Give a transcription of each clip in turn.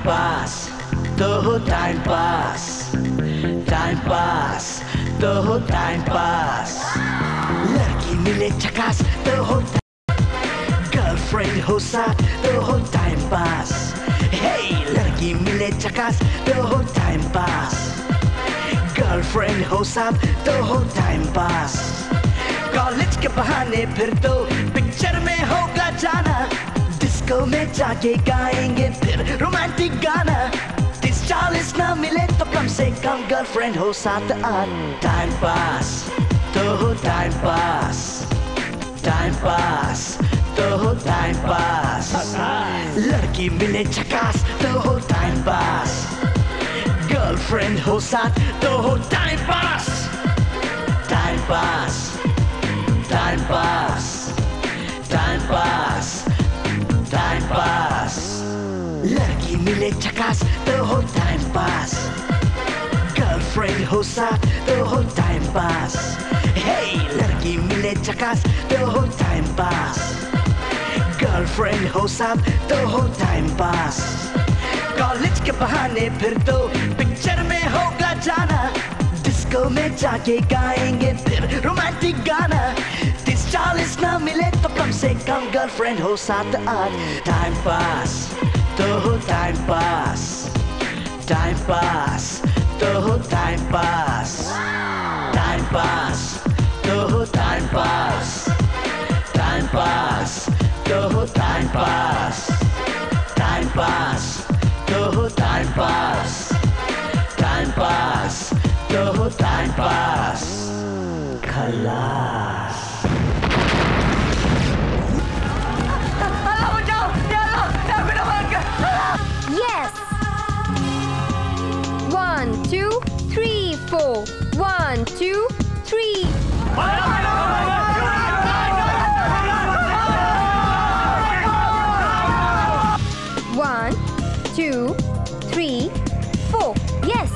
पास तो हो time pass, time pass तो हो टाइम पास। लड़की मिले झकास तो हो, गर्लफ्रेंड हो साथ तो हो टाइम पास। हे लड़की मिले झकास तो हो टाइम पास, गर्लफ्रेंड हो साथ तो हो टाइम पास। कॉलेज के बहाने फिर तो पिक्चर में होगा जाना, डिस्को में जाके गाएंगे फिर रोमांटिक गाना। 30-40 ना मिले तो कम से कम गर्लफ्रेंड हो साथ आज। टाइम पास तो हो टाइम पास, टाइम पास तो हो टाइम पास। लड़की मिले झकास तो हो टाइम पास, गर्लफ्रेंड हो साथ तो हो time pass. Time pass, time pass, time pass, time pass. लड़की मिले झकास तो हो टाइम पास, गर्लफ्रेंड हो साथ तो हो टाइम पास। हे लड़की मिले झकास तो हो टाइम पास, गर्लफ्रेंड हो साथ तो हो टाइम पास। कॉलेज के बहाने फिर तो पिक्चर में होगा जाना, डिस्को में जाके गाएंगे फिर रोमांटिक गाना। 30-40 ना मिले तो कम से कम गर्लफ्रेंड हो साथ आज। टाइम पास तो हो टाइम पास, टाइम पास तो हो टाइम पास, टाइम पास तो हो टाइम पास, टाइम पास तो हो टाइम पास, टाइम पास तो हो टाइम पास, टाइम पास तो हो टाइम पास। खलास। Yes. 1 2 3 4 1 2 3 1 2 3 4 Yes.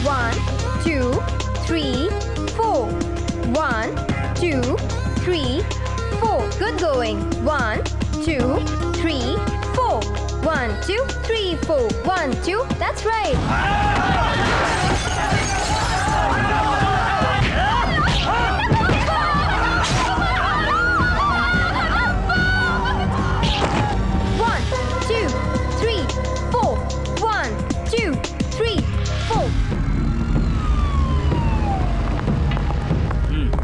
1 2 3 4 1 2 3 4 Good going. 1 2 3 4 1 2 3 4 1 2 That's right.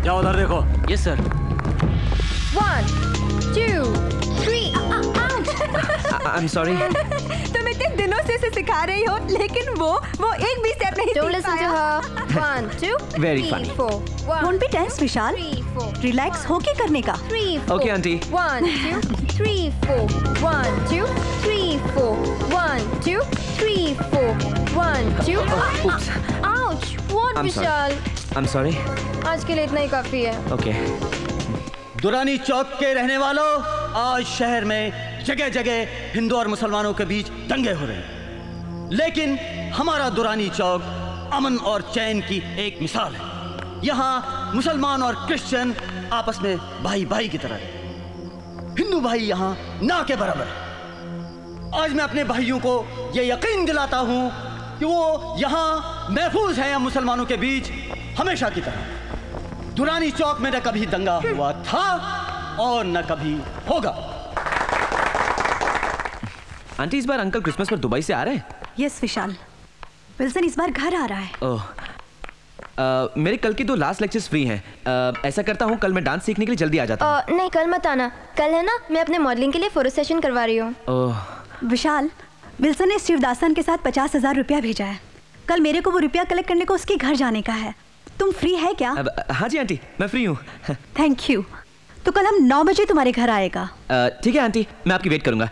जाओ उधर देखो। Yes sir. 1 2 3 I am sorry. तुम इतने दिनों से इसे सिखा रही हो, लेकिन वो एक भी स्टेप नहीं Don't सीख listen to पाया। her. 1 2 Very 3 funny. 4 1 Don't be tense, Vishal. 3 4 relax होके करने का। 3 4 Okay, auntie. 1 2 3 4 1 2 3 4 1 2 3 4 1 2 oops. Ouch! What, I'm Vishal? I'm sorry. आज के लिए इतना ही काफी है। Okay. दुरानी चौक के रहने वालों, आज शहर में जगह जगह हिंदू और मुसलमानों के बीच दंगे हो रहे हैं, लेकिन हमारा दुरानी चौक अमन और चैन की एक मिसाल है। यहाँ मुसलमान और क्रिश्चियन आपस में भाई भाई की तरह है। हिंदू भाई यहाँ ना के बराबर है। आज मैं अपने भाइयों को ये यकीन दिलाता हूँ कि वो यहाँ महफूज हैं मुसलमानों के बीच हमेशा की तरह। दुरानी चौक में न कभी दंगा हुआ था और न कभी होगा। आंटी, इस बार अंकल क्रिसमस पर दुबई से आ रहे हैं? यस विशाल, विल्सन इस बार घर आ रहा है। ओह, मेरे कल की 2 लास्ट लेक्चर्स फ्री हैं। ऐसा करता हूँ कल मैं डांस सीखने के लिए जल्दी आ जाता हूँ। नहीं, कल मत आना। कल है ना, मैं अपने मॉडलिंग के लिए फोटो सेशन करवा रही हूँ। ओह, विशाल, विल्सन ने शिवदासन के साथ 50,000 रुपया भेजा है। कल मेरे को वो रुपया कलेक्ट करने को उसके घर जाने का है। तुम फ्री है क्या? हाँ जी आंटी, मैं फ्री हूँ। Thank you. तो कल हम 9 बजे तुम्हारे घर आएगा। ठीक है आंटी, मैं आपकी वेट करूंगा।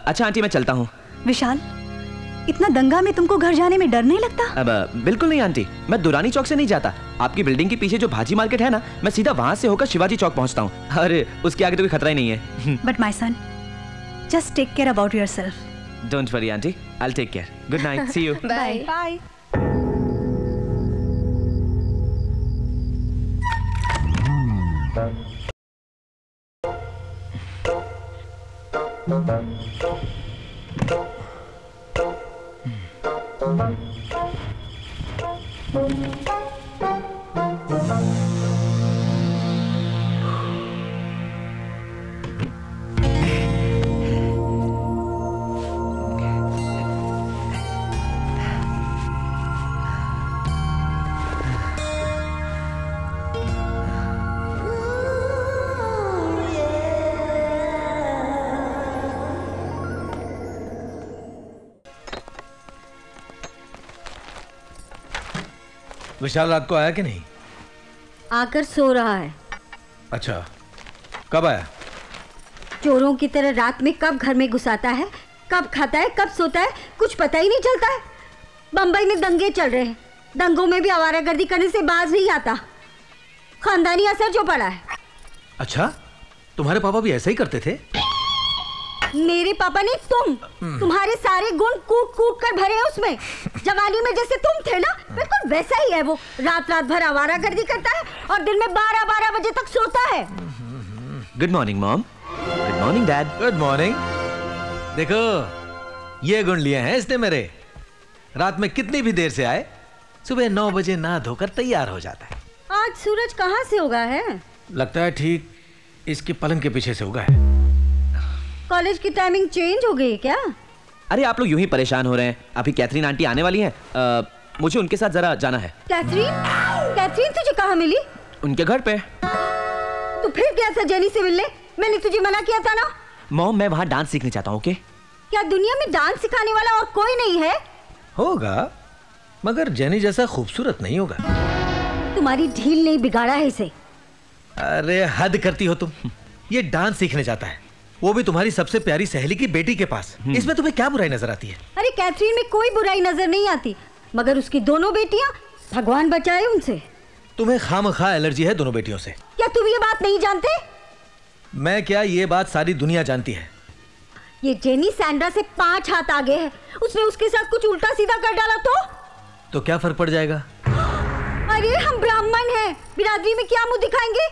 अच्छा आंटी, मैं चलता हूँ। विशाल, इतना दंगा में तुमको घर जाने में डर नहीं लगता? बिल्कुल नहीं आंटी, मैं दुरानी चौक से नहीं जाता। आपकी बिल्डिंग के पीछे जो भाजी मार्केट है ना, मैं सीधा वहां से होकर शिवाजी चौक पहुंचता हूँ। अरे उसके आगे तो कोई खतरा ही नहीं है। But my son, just take care about yourself. Don't worry aunty, I will take care. Good night, see you. Bye bye. Vishal रात को आया कि नहीं? आकर सो रहा है। अच्छा, कब आया? चोरों की तरह रात में कब घर में घुसाता है, कब खाता है, कब सोता है, कुछ पता ही नहीं चलता है। बंबई में दंगे चल रहे हैं, दंगों में भी आवारागर्दी करने से बाज नहीं आता। खानदानी असर जो पड़ा है। अच्छा, तुम्हारे पापा भी ऐसा ही करते थे? मेरे पापा नहीं, तुम्हारे सारे गुण कूट कूट कर भरे हैं उसमें। जवानी में जैसे तुम थे ना, बिल्कुल वैसा ही है वो। रात रात भर आवारागर्दी करता है और दिन में 12-12 बजे तक सोता है। Good morning mom. Good morning dad. Good morning. देखो, ये गुण लिए हैं इसने मेरे। रात में कितनी भी देर से आए, सुबह 9 बजे नहा धोकर तैयार हो जाता है। आज सूरज कहाँ से उगा है? लगता है ठीक इसके पलंग के पीछे से उगा है। कॉलेज की टाइमिंग चेंज हो गई क्या? अरे आप लोग यूं ही परेशान हो रहे हैं। अभी कैथरीन आंटी आने वाली हैं। मुझे उनके साथ जरा जाना है। कैथरीन तुझे कहाँ मिली? उनके घर पे। तो फिर क्या था जेनी से मिलने? मैंने तुझे मना किया था ना। मॉम, मैं वहाँ डांस सीखने चाहता हूँ। ओके? क्या दुनिया में डांस सिखाने वाला और कोई नहीं है? होगा, मगर जेनी जैसा खूबसूरत नहीं होगा। तुम्हारी ढील नहीं बिगाड़ा है इसे। अरे हद करती हो तुम। ये डांस सीखने जाता है, वो भी तुम्हारी सबसे प्यारी सहेली की बेटी के पास। इसमें तुम्हें क्या बुराई नजर आती है? अरे कैथरीन में कोई बुराई नजर नहीं आती, मगर उसकी दोनों बेटियां, भगवान बचाए उनसे। तुम्हें खामखा एलर्जी है दोनों बेटियों से। क्या तुम ये बात नहीं जानते? मैं क्या, ये बात सारी दुनिया जानती है। ये जेनी सैंड्रा से 5 हाथ आगे है। उसने उसके साथ कुछ उल्टा सीधा कर डाला तो क्या फर्क पड़ जाएगा? अरे हम ब्राह्मण हैं, बिरादरी में क्या मुंह दिखाएंगे?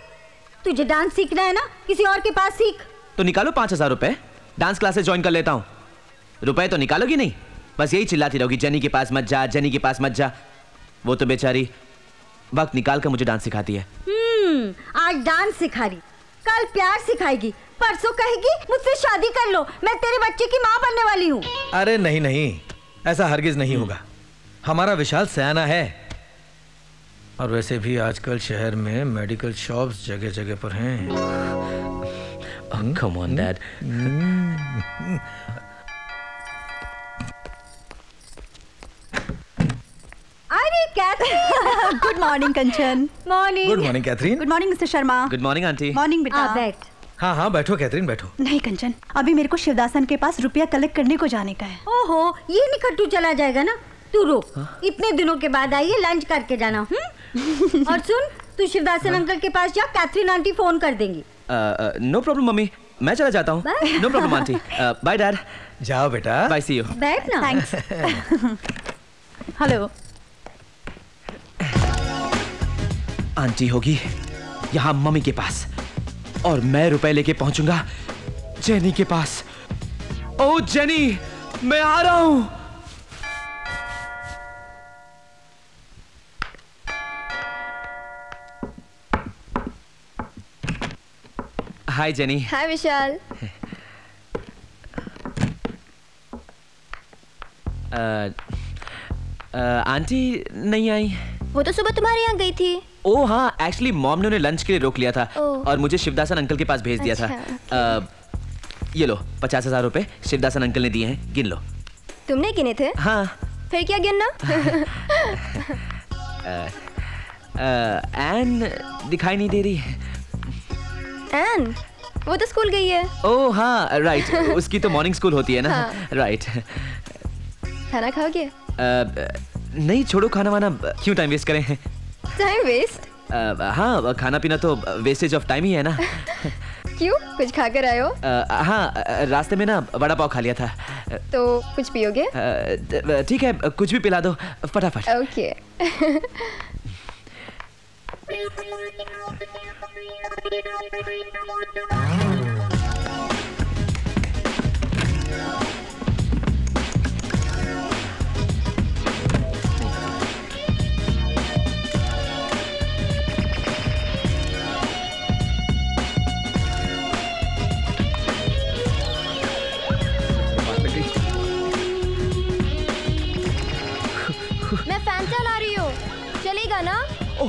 तुझे डांस सीखना है ना, किसी और के पास सीख। तो निकालो 5000 रुपए, डांस क्लासेस ज्वाइन कर लेता हूँ। रुपए तो निकालोगी नहीं, बस यही चिल्लाती रहोगी, जेनी के पास मत जा, जेनी के पास मत जा। वो तो बेचारी वक्त निकाल कर मुझे डांस सिखाती है। आज डांस सिखा रही, कल प्यार सिखाएगी, परसों कहेगी मुझसे शादी कर लो, मैं तेरे बच्चे की माँ बनने वाली हूँ। अरे नहीं नहीं, ऐसा हरगिज नहीं होगा। हमारा विशाल सयाना है। और वैसे भी आजकल शहर में मेडिकल शॉप्स जगह जगह पर हैं। Come on, Dad. अरे Catherine. Good morning Kanchan. Morning. Good morning Catherine. Good morning mister Sharma. Good morning aunty. Morning बेटा। बैठ। हाँ हाँ बैठो कैथरीन, बैठो। नहीं कंचन, अभी मेरे को शिवदासन के पास रुपया कलेक्ट करने को जाने का है। ओहो, ये निकट्टू चला जाएगा ना। तू रुक, इतने दिनों के बाद आई है, लंच करके जाना। और सुन, तू शिवदासन अंकल के पास जा, कैथरीन आंटी फोन कर देंगी। नो प्रॉब्लम मम्मी, मैं चला जाता हूँ। No problem aunty. Bye dad. जाओ बेटा। Bye, see you. बैठ ना। थैंक्स। हेलो। आंटी होगी यहाँ मम्मी के पास, और मैं रुपए लेके पहुंचूंगा जेनी के पास। ओ जेनी, मैं आ रहा हूं। हाय जेनी। हाय विशाल। आंटी नहीं आई? वो तो सुबह तुम्हारे यहाँ गई थी। ओ हाँ, एक्चुअली मॉम ने उन्हें लंच के लिए रोक लिया था ओह। और मुझे शिवदासन अंकल के पास भेज दिया था। ये लो 50,000 रुपए शिवदासन अंकल ने दिए हैं, गिन लो। तुमने गिने थे? हाँ। फिर क्या गिनना? एन दिखाई नहीं दे रही। एन, वो तो स्कूल गई है। ओ हाँ राइट, उसकी तो मॉर्निंग स्कूल होती है ना। हाँ। राइट। खाना खाओगे? नहीं छोड़ो, खाना वाना क्यों टाइम वेस्ट करें। Time waste? हाँ, खाना पीना तो वेस्टेज ऑफ टाइम ही है ना। क्यों, कुछ खा कर आए हो? हाँ, रास्ते में ना वड़ा पाव खा लिया था। तो कुछ पियोगे? ठीक है, कुछ भी पिला दो फटाफट। ओके।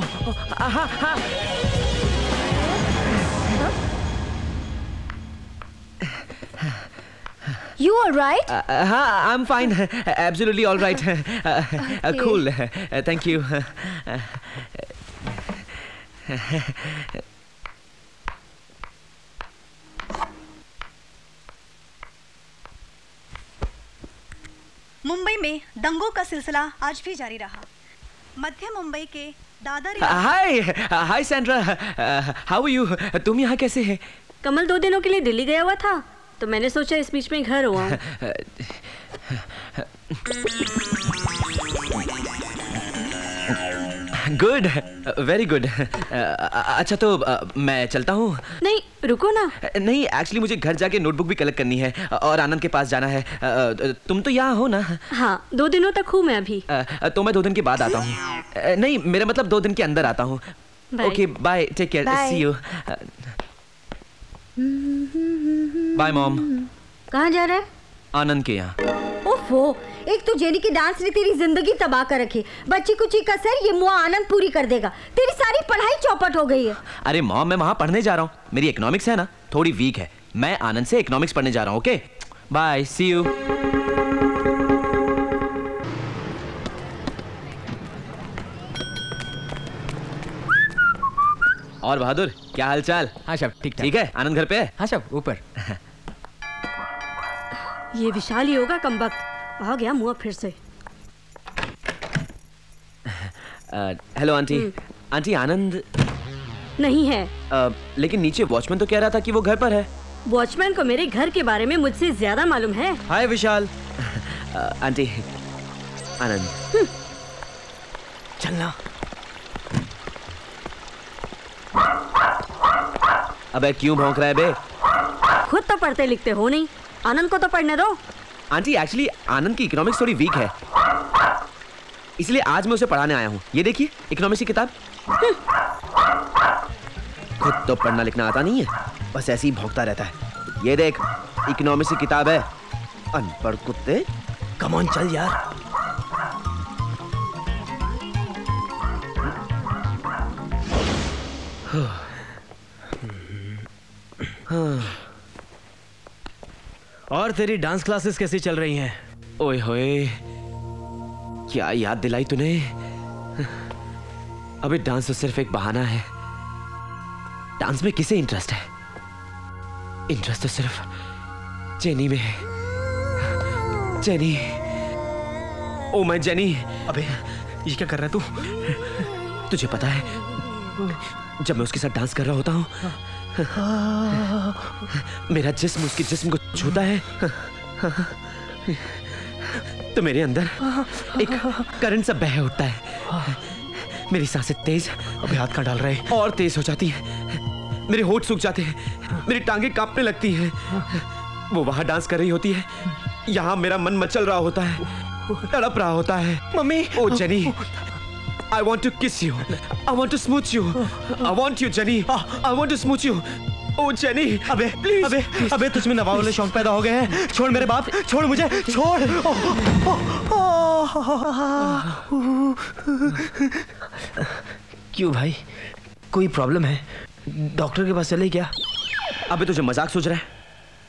हाँ हाँ। You all right? हाँ, I'm fine. Absolutely all right. Cool. Thank you. Mumbai में दंगों का सिलसिला आज भी जारी रहा। मध्य मुंबई के दादर। हाय सैंड्रा, हाउ आर यू? तुम यहाँ कैसे है? कमल 2 दिनों के लिए दिल्ली गया हुआ था, तो मैंने सोचा इस बीच में घर हुआ। Good, very good. अच्छा तो मैं चलता हूँ। नहीं रुको ना। नहीं, एक्चुअली मुझे घर जाके नोटबुक भी कलेक्ट करनी है और आनंद के पास जाना है। तुम तो यहाँ हो ना? हाँ, 2 दिनों तक हूँ मैं अभी। तो मैं 2 दिन के बाद आता हूँ। नहीं, मेरा मतलब 2 दिन के अंदर आता हूँ। Okay, bye, take care, see you. Bye mom. कहाँ जा रहा है? आनंद के यहाँ। ओफो, एक तो जेनी की डांस ने तेरी जिंदगी तबाह कर रखी। बच्ची कुची कसर ये मुआ आनंद पूरी कर देगा। तेरी सारी पढ़ाई चौपट हो गई है। अरे मॉम, मैं वहाँ पढ़ने जा रहा हूँ। मेरी इकोनॉमिक्स है ना, थोड़ी वीक है। मैं आनंद से इकोनॉमिक्स पढ़ने जा रहा हूँ। Okay, bye, see you. और बहादुर, क्या हाल चाल? हाँ साहब, ठीक ठीक है। आनंद घर पे है? हाँ साहब, ऊपर। ये विशाल ही होगा कमबख्त। आ गया मुआ फिर से। Hello aunty. आंटी, आनंद नहीं है। लेकिन नीचे वॉचमैन तो कह रहा था कि वो घर पर है। वॉचमैन को मेरे घर के बारे में मुझसे ज्यादा मालूम है। हाय विशाल। आंटी, आनंद चलना। अबे क्यों भौंक रहा है बे? खुद तो पढ़ते लिखते हो नहीं, आनंद को तो पढ़ने दो। आंटी, एक्चुअली आनंद की इकोनॉमिक्स थोड़ी वीक है, इसलिए आज मैं उसे पढ़ाने आया हूँ। ये देखिए, इकोनॉमिक्स की किताब। खुद तो पढ़ना लिखना आता नहीं है, बस ऐसे ही भौंकता रहता है। ये देख, इकोनॉमिक्स की किताब है। अनपढ़ कुत्ते। कम ऑन, चल यार। और तेरी डांस क्लासेस कैसी चल रही हैं? ओए होए, क्या याद दिलाई तूने। अबे डांस तो सिर्फ एक बहाना है। डांस में किसे इंटरेस्ट है? इंटरेस्ट तो सिर्फ जेनी में है। जेनी, ओ मैं जेनी। अबे ये क्या कर रहा है तू? तुझे पता है, जब मैं उसके साथ डांस कर रहा होता हूँ, मेरा जिस्म उसके जिस्म को छूता है, तो मेरे अंदर एक करंट सा बह उठता है। मेरी सांसें तेज, अबे हाथ कहाँ डाल रहे हैं? और तेज हो जाती है। मेरे होंठ सूख जाते हैं, मेरी टांगें कांपने लगती हैं। वो वहां डांस कर रही होती है, यहाँ मेरा मन मचल रहा होता है, तड़प रहा होता है। Mummy. Oh Jenny, I want to kiss you. I want to smooch you. I want you, Jenny. I want to smooch you. Oh, Jenny. अबे please. अबे तुझ में नवा वाले शौक पैदा हो गए हैं। छोड़ मेरे बाप, छोड़ मुझे, छोड़। क्यों भाई, कोई प्रॉब्लम है? डॉक्टर के पास चले क्या? अबे तुझे मजाक सूझ रहा है?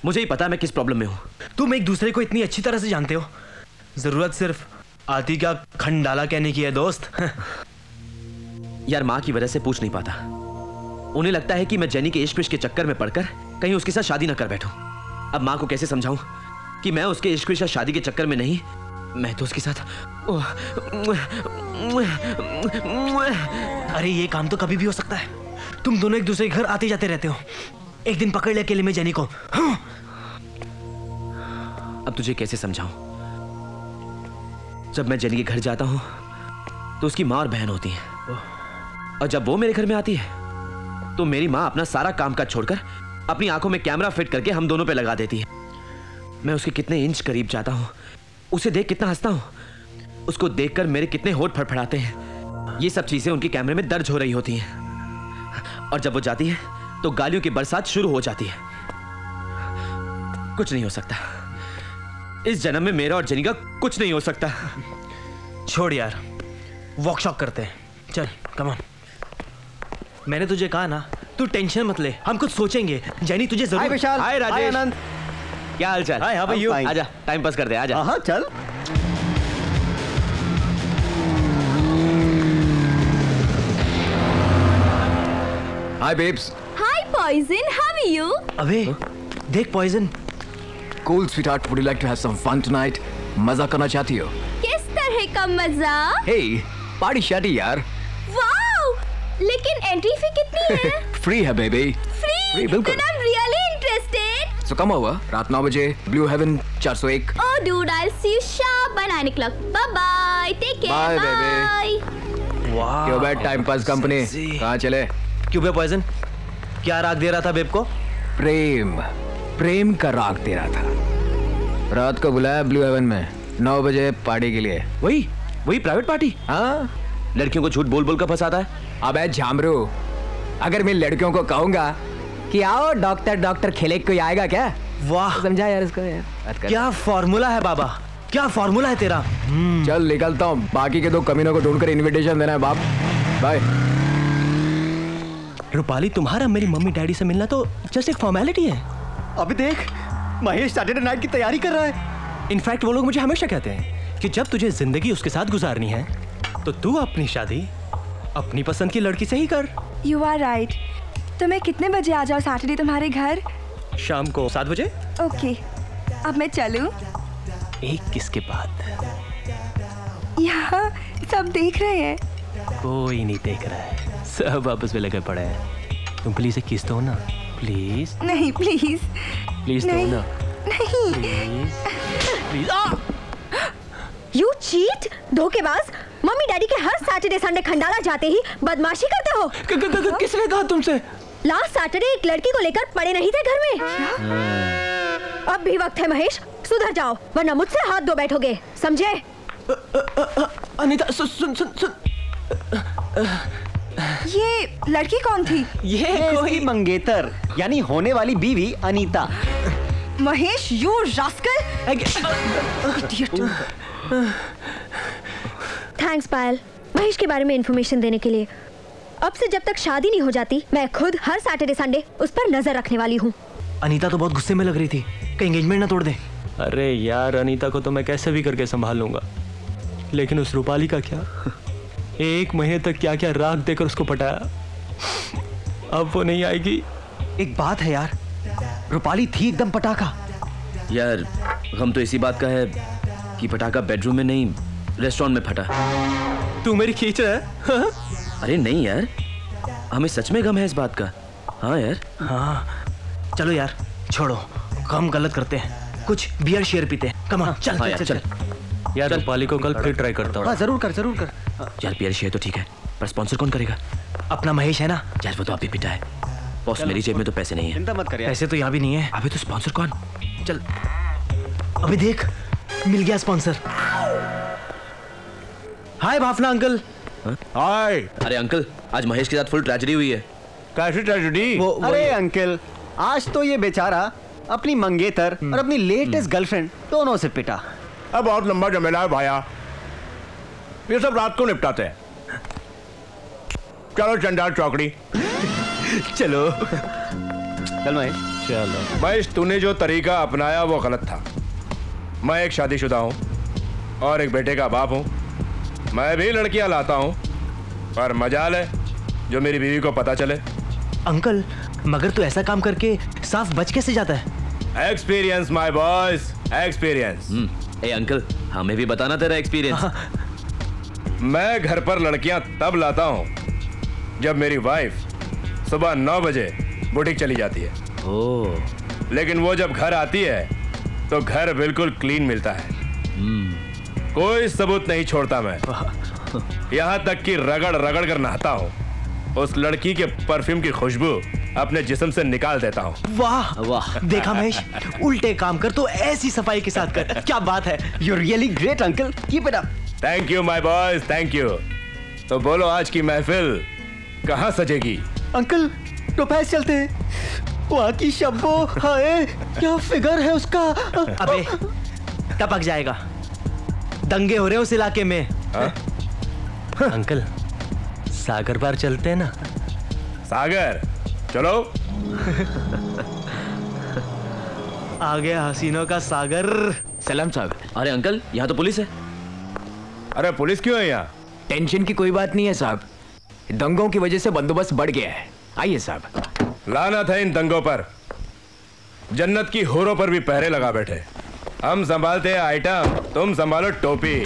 मुझे ही पता है मैं किस प्रॉब्लम में हूँ। तुम एक दूसरे को इतनी अच्छी तरह से जानते हो। जरूरत सिर्फ आती का खंडाला कहने की है दोस्त। यार, माँ की वजह से पूछ नहीं पाता। उन्हें लगता है कि मैं जेनी के इश्क के चक्कर में पड़कर कहीं उसके साथ शादी ना कर बैठूं। अब माँ को कैसे समझाऊं कि मैं उसके इश्क के शादी के चक्कर में नहीं, मैं तो उसके साथ। अरे ये काम तो कभी भी हो सकता है। तुम दोनों एक दूसरे के घर आते जाते रहते हो। एक दिन पकड़ ले अकेले में जेनी को। अब तुझे कैसे समझाऊं? जब मैं जेनी के घर जाता हूं तो उसकी माँ और बहन होती है, और जब वो मेरे घर में आती है तो मेरी माँ अपना सारा काम काज छोड़कर अपनी आंखों में कैमरा फिट करके हम दोनों पे लगा देती है। मैं उसके कितने इंच करीब जाता हूं, उसे देख कितना हंसता हूं, उसको देखकर मेरे कितने होठ फड़फड़ाते हैं। ये सब चीजें उनके कैमरे में दर्ज हो रही होती हैं, और जब वो जाती है तो गालियों की बरसात शुरू हो जाती है। कुछ नहीं हो सकता, इस जन्म में मेरा और जेनी का कुछ नहीं हो सकता। छोड़ यार, वर्कशॉप करते हैं। चल कम ऑन। मैंने तुझे कहा ना, तू टेंशन मत ले, हम कुछ सोचेंगे। जैनी तुझे जरूर। हाय विशाल। हाय राजेश। हाय आनंद। क्या हाल चाल? Hi, how are you? आजा, टाइम पास कर दे, आजा। हाँ चल। Hi babes. Hi, Poison. How are you? अबे देख Poison. Cool sweetheart, would you like to have some fun tonight? मजा करना चाहती हो? किस तरह का मजा? Hey, पार्टी शादी यार। वाओ! लेकिन एंट्री फी कितनी है? फ्री है बेबी। Free? बिल्कुल। Then I'm really interested. So come over, रात 9 बजे, Blue Heaven 401। Oh, dude, I'll see you sharp by 9 o'clock. Bye-bye. Take care. Bye, baby. Bye. वाह, क्यों बैठ टाइम पास कंपनी? कहाँ चले? क्यों बे पॉइजन? क्या राग दे रहा था बेब को? प्रेम का राग दे रहा था। रात को बुलाया ब्लू हेवन में 9 बजे पार्टी के लिए। वही प्राइवेट पार्टी? हाँ, लड़कियों को झूठ बोल बोल कर फंसाता है। अबे झामरू, अगर मैं लड़कियों को कहूंगा कि आओ डॉक्टर खेले, कोई आएगा क्या? वाह, समझा यार इसको यार। क्या फॉर्मूला है बाबा, क्या फॉर्मूला है तेरा। चल निकलता हूँ, बाकी के 2 कमीनों को ढूंढकर इनविटेशन देना है बाप। बाय। रूपाली, तुम्हारा मेरी मम्मी डैडी से मिलना तो जस्ट एक फॉर्मेलिटी है। अभी देख, महेश सैटरडे नाइट की तैयारी कर रहा है। इनफैक्ट वो लोग मुझे हमेशा कहते हैं कि जब तुझे जिंदगी उसके साथ गुजारनी है तो तू अपनी शादी अपनी पसंद की लड़की से ही कर। You are right. तो मैं कितने बजे आ जाऊँ सैटरडे तुम्हारे घर? शाम को 7 बजे। ओके, अब मैं चलूँ? एक किस के बाद? यहाँ सब देख रहे हैं। कोई नहीं देख रहा है, सब आपस में लगे पड़े हैं। तुम प्लीज एक किस दो ना, प्लीज। नहीं प्लीज। प्लीज दो ना। नहीं। प्लीज। यू चीट, धोखेबाज। मम्मी डैडी के हर सैटरडे संडे खंडाला जाते ही बदमाशी करते हो। किसने कहा तुमसे? लास्ट सैटरडे एक लड़की को लेकर पड़े नहीं थे घर में। अब भी वक्त है महेश, सुधर जाओ वरना मुझसे हाथ धो बैठोगे, समझे? अनीता सुन। ये लड़की कौन थी? ये कोई मंगेतर, यानी होने वाली बीवी Anita. Mahesh, you rascal. Thanks Payal, Mahesh के बारे में इंफॉर्मेशन देने के लिए। अब से जब तक शादी नहीं हो जाती, मैं खुद हर सैटरडे संडे उस पर नजर रखने वाली हूँ। अनीता तो बहुत गुस्से में लग रही थी, कहीं एंगेजमेंट ना तोड़ दे। अरे यार, अनीता को तो मैं कैसे भी करके संभाल लूंगा, लेकिन उस रूपाली का क्या? 1 महीने तक क्या क्या राग देकर उसको पटाया, अब वो नहीं आएगी। एक बात है यार, रूपाली थी एकदम पटाखा। यार हम तो इसी बात का है कि पटाखा बेडरूम में नहीं रेस्टोरेंट में फटा। तू मेरी खींच रहा है? हाँ? अरे नहीं यार, हमें सच में गम है इस बात का। हाँ यार। हाँ चलो यार, छोड़ो, हम गलत करते हैं, कुछ बियर शेयर पीते हैं। कम ऑन, चल। हाँ यार, चल। यार रूपाली को कल फिर ट्राई करता हूँ। हाँ जरूर कर। यार बियर शेयर तो ठीक है, पर स्पॉन्सर कौन करेगा? अपना महेश है ना। यार वो तो आप भी पिटा है बॉस, मेरी जेब में तो पैसे नहीं है। चिंता मत कर यार। पैसे तो यहाँ भी नहीं है। अबे तो स्पॉन्सर कौन? चल अभी देख, मिल गया स्पॉन्सर। हाय भावना अंकल। हाय। अरे अंकल, आज महेश के साथ फुल ट्रेजेडी हुई है। कैसी ट्रेजेडी? अरे अंकल, आज तो ये बेचारा अपनी मंगेतर और अपनी लेटेस्ट गर्लफ्रेंड दोनों से पिटा। अब बहुत लंबा झमेला है भाया, ये सब रात को निपटाते हैं। चलो चंडाल चौकड़ी। चलो चल महेश। चलो महेश, तूने जो तरीका अपनाया वो गलत था। मैं एक शादीशुदा हूँ और एक बेटे का बाप हूँ। मैं भी लड़कियां लाता हूँ, पर मजाल है जो मेरी बीवी को पता चले। अंकल, मगर तू ऐसा काम करके साफ बच कैसे जाता है? Experience my boys, experience. A uncle, हमें भी बताना तेरा एक्सपीरियंस। मैं घर पर लड़कियां तब लाता हूँ जब मेरी वाइफ सुबह 9 बजे बुटीक चली जाती है। ओह। लेकिन वो जब घर आती है तो घर बिल्कुल क्लीन मिलता है, कोई सबूत नहीं छोड़ता मैं। यहाँ तक कि रगड़ रगड़ कर नहाता हूँ, उस लड़की के परफ्यूम की खुशबू अपने जिस्म से निकाल देता हूँ। वाह वाह, देखा महेश, उल्टे काम कर तो ऐसी सफाई के साथ कर। क्या बात है, you really great uncle, keep it up. Thank you my boys, thank you. तो बोलो आज की महफिल कहाँ सजेगी? अंकल टोपैज चलते हैं, वहाँ की शब्बो, हाय क्या फिगर है उसका। अबे टपक जाएगा, दंगे हो रहे उस इलाके में। अंकल सागर पार चलते हैं ना। सागर चलो। आ गया हसीनों का सागर। सलाम साहब। अरे अंकल, यहाँ तो पुलिस है। अरे पुलिस क्यों है यहाँ? टेंशन की कोई बात नहीं है साहब, दंगों की वजह से बंदोबस्त बढ़ गया है। आइए साहब। लानत है इन दंगों पर, जन्नत की होरों पर भी पहरे लगा बैठे। हम संभालते हैं आइटम, तुम संभालो टोपी।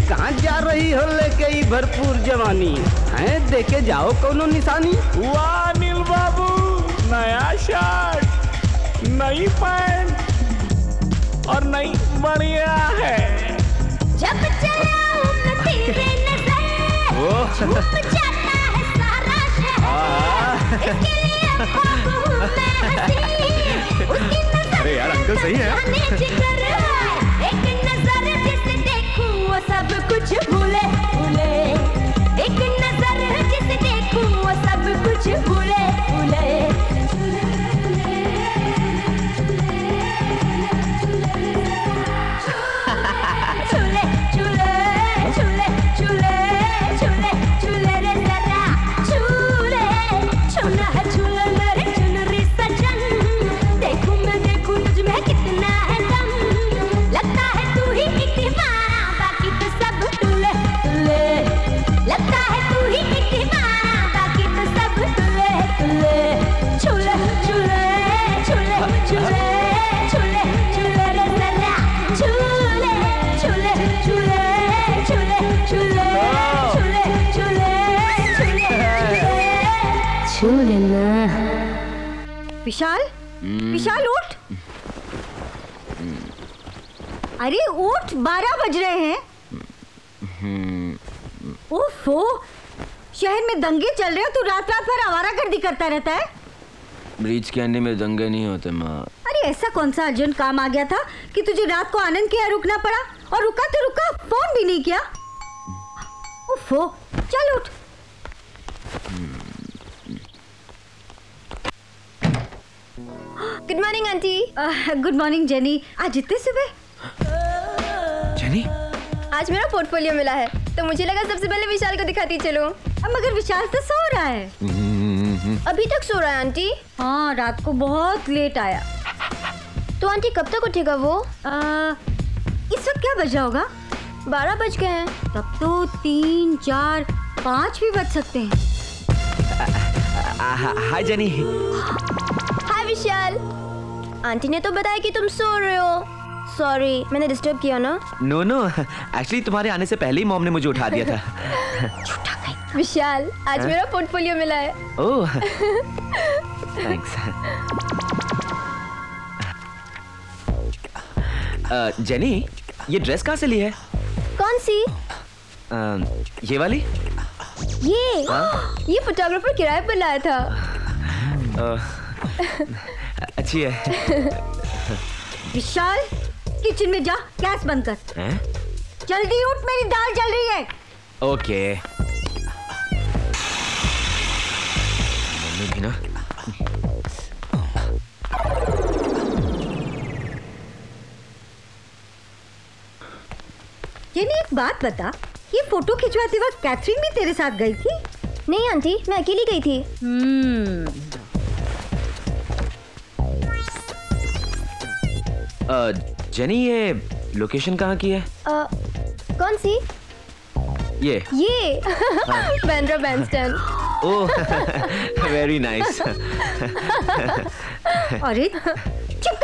कहाँ जा रही हो लेके ई भरपूर जवानी है? देखे जाओ कोनो निशानी। वाह नील बाबू, नया शर्ट, नई पैंट और नई बढ़िया है। जब चलाऊं मैं तेरे नजर झूम जाता है सारा शहर। इसके लिए ख्वाब हूँ मैं हंसी, उसकी नजर अरे यार अंकल सही है। एक नजर जिसे देखूं वो सब कुछ भूले भूले, एक नजर जिसे देखूं वो सब कुछ भूले भूले। झूले झूले झूले झूले झूले झूले रे जरा झूले, छूना है झूला मेरे चुनरी सजन। देखूं मैं देखूं तुझ में कितना है दम, लगता है तू ही एक दीवाना बाकी तो सब टुले टुले। लगता है तू ही एक दीवाना बाकी तो सब टुले टुले। झूले झूले झूले झूले झूले झूले रे जरा झूले झूले झूले झूले झूले झूले झूले झूले झूले ना। विशाल, विशाल उठ। अरे उठ, 12 बज रहे हैं। ओफो, शहर में दंगे चल रहे हो, तू रात रात भर आवारागर्दी करता रहता है। ब्रिज के अंडे में दंगे नहीं होते माँ। अरे ऐसा कौन सा अर्जेंट काम आ गया था कि तुझे रात को आनंद के यहाँ रुकना पड़ा? और रुका तो रुका, फोन भी नहीं किया। ओफो, चल उठ। Good morning aunty. Good morning jenny. आज इतने सुबह? जेनी, आज मेरा पोर्टफोलियो मिला है तो मुझे लगा सबसे पहले विशाल को दिखाती चलो। मगर विशाल तो सो रहा है। अभी तक सो रहा है आंटी? हाँ, रात को बहुत लेट आया। तो आंटी कब तक उठेगा वो? इस वक्त क्या बजा होगा? 12 बज गए हैं। तब तो 3, 4, 5 भी बज सकते हैं। हाय जेनी। हाय विशाल। आंटी ने तो बताया कि तुम सो रहे हो। सॉरी, मैंने डिस्टर्ब किया ना? नो नो, एक्चुअली तुम्हारे आने से पहले ही मॉम ने मुझे उठा दिया था। झूठा कहीं। विशाल, आज मेरा पोर्टफोलियो मिला है। ओह, थैंक्स। जेनी, ये ड्रेस कहाँ से ली है? कौन सी? ये वाली? ये फोटोग्राफर किराए पर लाया था। अच्छी है। विशाल, किचन में जा, गैस बंद कर। जल्दी उठ, मेरी दाल जल रही है। ओके मम्मी भी ना। जेनी एक बात बता, ये फोटो खिंचवाते वक्त कैथरीन भी तेरे साथ गई थी? नहीं आंटी, मैं अकेली गई थी। जेनी ये लोकेशन कहाँ की है? कौन सी? ये Bandra Bandstand. Oh very nice. अरे चुप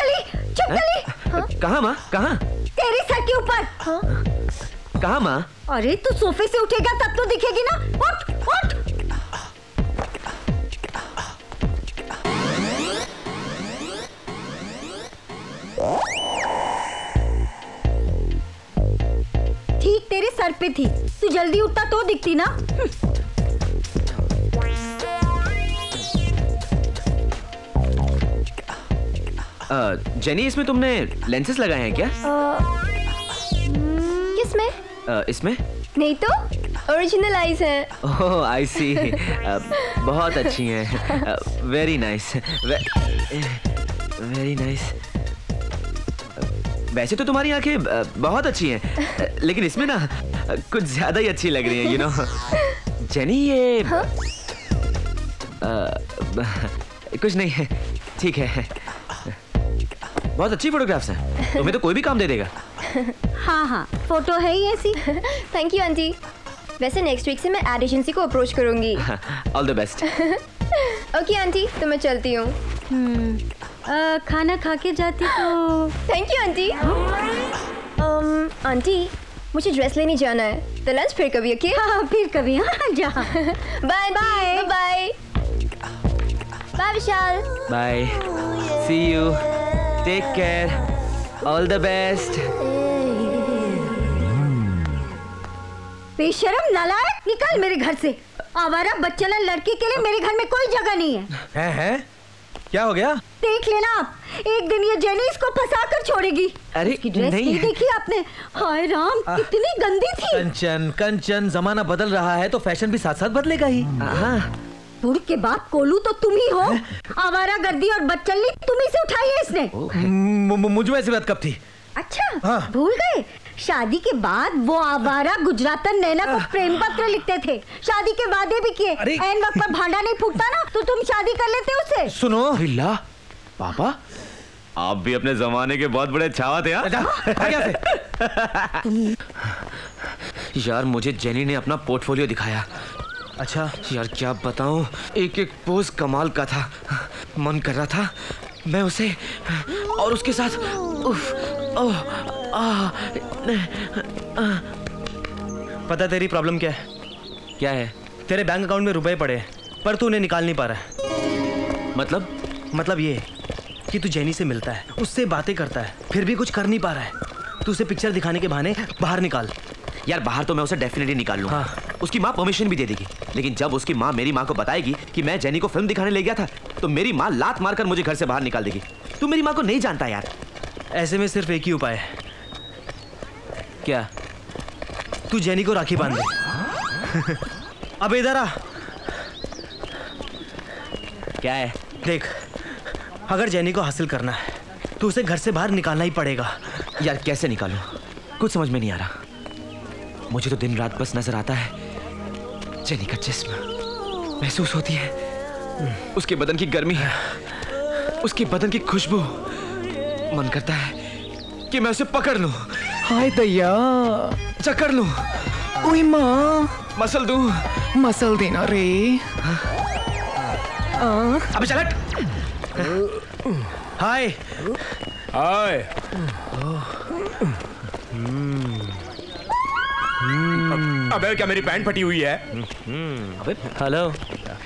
कहाँ माँ? कहाँ? तेरे सर के ऊपर। कहाँ माँ? अरे तू सोफे से उठेगा तब तो दिखेगी ना। उठ उठ। ठीक तेरे सर पे थी, तू जल्दी उठता तो दिखती ना। जेनी इसमें तुमने लेंसेज लगाए हैं क्या? किसमें? इसमें नहीं तो ओरिजिनल आईज है। ओह आई सी। बहुत अच्छी हैं। Very nice very nice. वैसे तो तुम्हारी आंखें बहुत अच्छी हैं, लेकिन इसमें ना कुछ ज्यादा ही अच्छी लग रही हैं, यू नो। जेनी ये कुछ नहीं है, ठीक है। बहुत अच्छी फोटोग्राफ्स हैं, तुम्हें तो कोई भी काम दे देगा। हाँ फोटो है ही ऐसी। Thank you aunty. वैसे नेक्स्ट वीक से मैं एड एजेंसी को अप्रोच करूंगी। All the best. Okay aunty, तो मैं चलती हूँ। खाना खा के जाती तो। Thank you aunty. आंटी मुझे ड्रेस लेने जाना है, तो लंच फिर कभी। ओके हाँ फिर कभी। हाँ जा। Bye bye bye bye Vishal. Bye see you take care all the best. बेशरम नालायक, निकल मेरे घर से। आवारा बच्चन लड़की के लिए मेरे घर में कोई जगह नहीं है। हैं? क्या हो गया? देख लेना आप, एक दिन ये जेनी इसको फंसा कर छोड़ेगी। अरे की ड्रेस नहीं देखी आपने? हाय राम, कितनी गंदी थी। कंचन जमाना बदल रहा है तो फैशन भी साथ साथ बदलेगा ही। बुढ़ के बाप कोलू तो तुम ही हो। आवारा गर्दी और बच्चली तुम्ही से उठाई है इसने। मुझ में ऐसी बात कब थी? अच्छा भूल गए? शादी के बाद वो आवारा गुजरातन नैना को प्रेम पत्र लिखते थे, शादी के वादे भी किए। ऐन वक्त पर भांडा नहीं फूटता ना तो तुम शादी कर लेते उससे। सुनो हिला पापा, आप भी अपने जमाने के बहुत बड़े छावा थे यार। मुझे जेनी ने अपना पोर्टफोलियो दिखाया। अच्छा यार क्या बताऊं, एक एक पोज कमाल का था। मन कर रहा था मैं उसे और उसके साथ पता तेरी प्रॉब्लम क्या है? क्या है? तेरे बैंक अकाउंट में रुपए पड़े पर तू उन्हें निकाल नहीं पा रहा है। मतलब ये कि तू जेनी से मिलता है, उससे बातें करता है, फिर भी कुछ कर नहीं पा रहा है। तू उसे पिक्चर दिखाने के बहाने बाहर निकाल। यार बाहर तो मैं उसे डेफिनेटली निकाल लूंगा। उसकी माँ परमिशन भी दे देगी, लेकिन जब उसकी माँ मेरी माँ को बताएगी कि मैं जेनी को फिल्म दिखाने ले गया था, तो मेरी माँ लात मारकर मुझे घर से बाहर निकाल देगी। तू मेरी माँ को नहीं जानता यार। ऐसे में सिर्फ एक ही उपाय है। क्या? तू जेनी को राखी बांध दे। अब इधर आ। क्या है? देख, अगर जेनी को हासिल करना है तो उसे घर से बाहर निकालना ही पड़ेगा। यार कैसे निकालूं, कुछ समझ में नहीं आ रहा। मुझे तो दिन रात बस नजर आता है जेनी का जिस्म, महसूस होती है उसके बदन की गर्मी, उसके बदन की खुशबू। मन करता है कि मैं उसे पकड़ लूं। हाय दैया, चक्कर लूं। ओए माँ, मसल दूं। मसल देना रे। अबे चल हट। हाय हाय। अबे क्या मेरी पैंट फटी हुई है? अबे हेलो।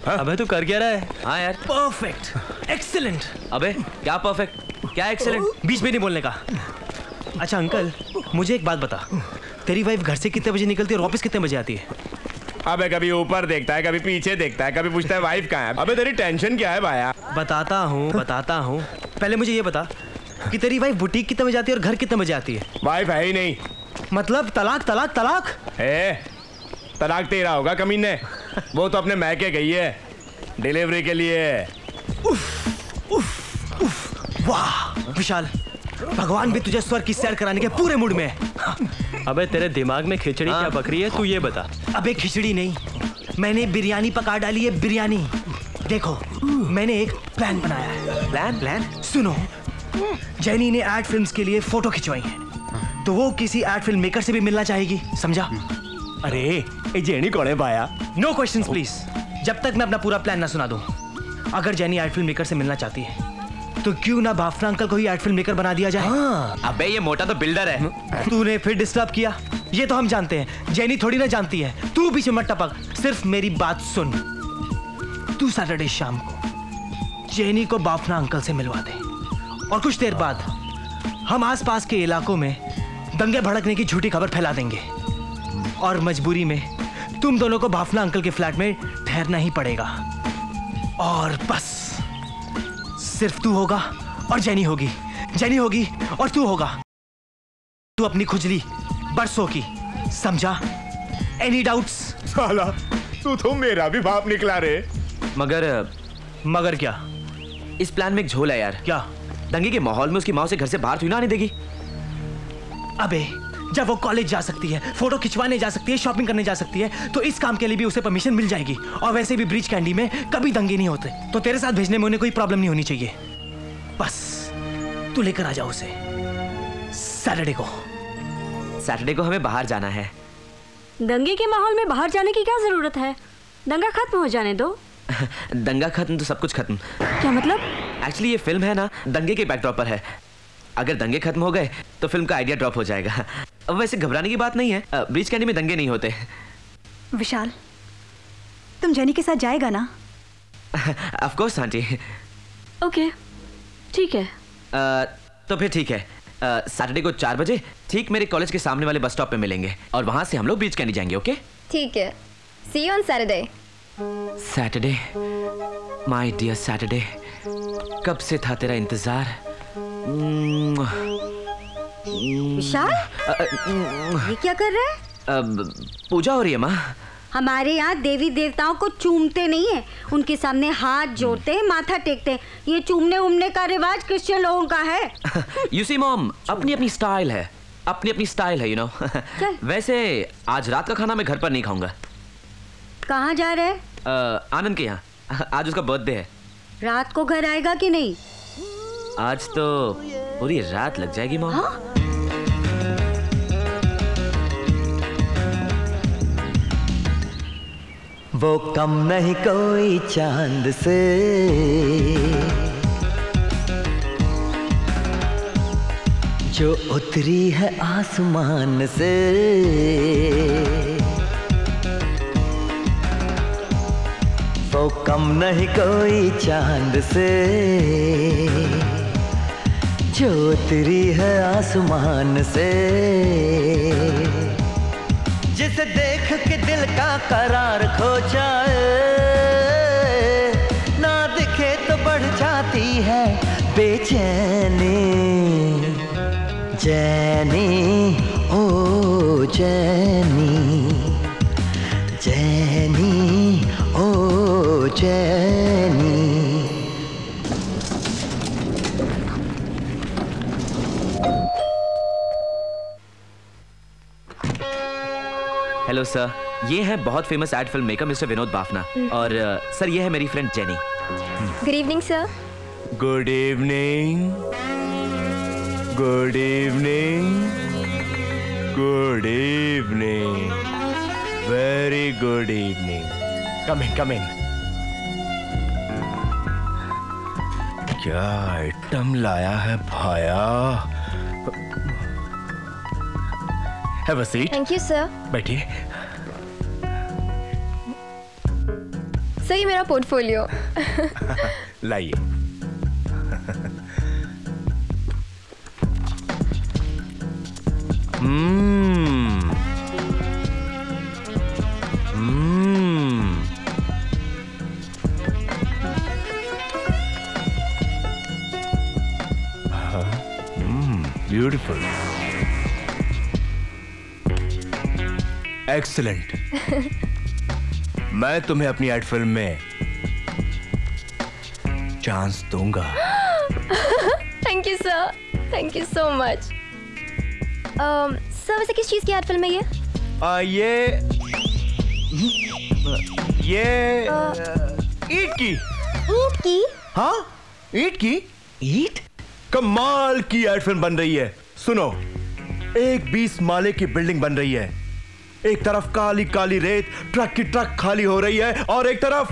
अबे तू कर क्या रहा है? हाँ यार परफेक्ट, एक्सीलेंट। अबे क्या परफेक्ट, क्या एक्सीलेंट? बीच में नहीं बोलने का। अच्छा अंकल, मुझे एक बात बता, तेरी वाइफ घर से कितने बजे निकलती है और वापस कितने बजे आती है? अबे कभी ऊपर देखता है, कभी पीछे देखता है, कभी पूछता है वाइफ कहाँ है। अबे तेरी टेंशन क्या है भाया? बताता हूँ। पहले मुझे ये बता कि तेरी वाइफ बुटीक कितने बजे आती है और घर कितने बजे आती है? वाइफ है ही नहीं। मतलब तलाक तलाक तलाक? तलाक तेरा होगा कमीने। वो तो अपने मैके गई है डिलीवरी के लिए। वाह विशाल, भगवान भी तुझे स्वर्ग की सैर कराने के पूरे मूड में है। अबे तेरे दिमाग में खिचड़ी क्या बकरी है, तू ये बता। अबे खिचड़ी नहीं, मैंने बिरयानी पका डाली है, बिरयानी। देखो मैंने एक प्लान बनाया है। प्लान सुनो, जेनी ने एड फिल्म्स के लिए फोटो खिंचवाई है, तो वो किसी एड फिल्म मेकर से भी मिलना चाहेगी, समझा? अरे ये जेनी कौन है भाया? नो क्वेश्चंस प्लीज, जब तक मैं अपना पूरा प्लान ना सुना दूं। अगर जेनी एड फिल्म मेकर से मिलना चाहती है तो क्यों ना भाफना अंकल को ही एड फिल्म मेकर बना दिया जाए। अबे ये मोटा तो बिल्डर है। तूने फिर डिस्टर्ब किया, ये तो हम जानते हैं, जेनी थोड़ी ना जानती है। तू पीछे मत टपक, सिर्फ मेरी बात सुन। तू सैटरडे शाम को जेनी को भाफना अंकल से मिलवा दे, और कुछ देर बाद हम आसपास के इलाकों में दंगे भड़कने की झूठी खबर फैला देंगे, और मजबूरी में तुम दोनों को भाफना अंकल के फ्लैट में ठहरना ही पड़ेगा। और बस सिर्फ तू होगा और जेनी होगी, जेनी होगी और तू होगा। तू अपनी खुजली बरसों की, समझा? Any doubts? साला तू तो मेरा भी बाप निकला रे। मगर क्या? इस प्लान में एक झोल है यार। क्या? दंगे के माहौल में उसकी माँ से घर से बाहर थोड़ी ना आने देगी। अबे जब वो कॉलेज जा सकती है, फोटो खिंचवाने जा सकती है, शॉपिंग करने जा सकती है, तो इस काम के लिए भी उसे परमिशन मिल जाएगी। और वैसे भी ब्रिज कैंडी में कभी दंगे नहीं होते, तो तेरे साथ भेजने में उन्हें कोई प्रॉब्लम नहीं होनी चाहिए। बस तू लेकर आ जा उसे सैटरडे को। सैटरडे को हमें बाहर जाना है। दंगे के माहौल में बाहर जाने की क्या जरूरत है? दंगा खत्म हो जाने दो। दंगा खत्म तो सब कुछ खत्म। क्या मतलब? एक्चुअली ये फिल्म है ना, दंगे के बैकड्रॉप पर है। अगर दंगे खत्म हो गए तो फिल्म का आइडिया ड्रॉप हो जाएगा। अब वैसे घबराने की बात नहीं है, ब्रिज कैंडी में दंगे नहीं होते। विशाल, तुम जेनी के साथ जाएगा ना? Of course aunty. ओके ठीक है। तो फिर ठीक है, सैटरडे को 4 बजे ठीक मेरे कॉलेज के सामने वाले बस स्टॉप पे मिलेंगे, और वहां से हम लोग ब्रिज कैंडी जाएंगे। ओके ठीक है, see you on Saturday. Saturday, my dear Saturday, कब से था तेरा इंतजार। विशाल, ये क्या कर रहे हैं? पूजा हो रही है माँ। हमारे यहाँ देवी देवताओं को चूमते नहीं है, उनके सामने हाथ जोड़ते हैं, माथा टेकते हैं। ये चूमने उमने का रिवाज क्रिश्चियन लोगों का है। यू सी मॉम, अपनी अपनी स्टाइल है, अपनी अपनी स्टाइल है, यू नो। वैसे आज रात का खाना मैं घर पर नहीं खाऊंगा। कहाँ जा रहे हैं? आनंद के यहाँ, आज उसका बर्थडे है। रात को घर आएगा कि नहीं? आज तो पूरी रात लग जाएगी मॉम। वो कम नहीं कोई चांद से, जो उतरी है आसमान से। वो कम नहीं कोई चांद से, जो उतरी है आसमान से। जिसे देख के दिल का करार खो जाए, ना दिखे तो बढ़ जाती है बेचैनी। जैनी ओ जैनी, जैनी ओ जैनी। हेलो सर, ये है बहुत famous ad film maker mister Vinod Bafna, और सर ये है मेरी friend Jenny. Good evening sir. Good evening, good evening, good evening, very good evening. Come in, come in. क्या आइटम लाया है भाया? Have a seat. Thank you sir. बैठिए। Sir ये मेरा पोर्टफोलियो। लाइए। ब्यूटीफुल। एक्सीलेंट। मैं तुम्हें अपनी एड फिल्म में चांस दूंगा। Thank you sir, thank you so much. Sir वैसे किस चीज की एड फिल्म है ये? ये ईंट की। ईंट की? हाँ, ईंट की। ईंट? कमाल की एड फिल्म बन रही है। सुनो, एक 20 माले की बिल्डिंग बन रही है। एक तरफ काली काली रेत, ट्रक की ट्रक खाली हो रही है, और एक तरफ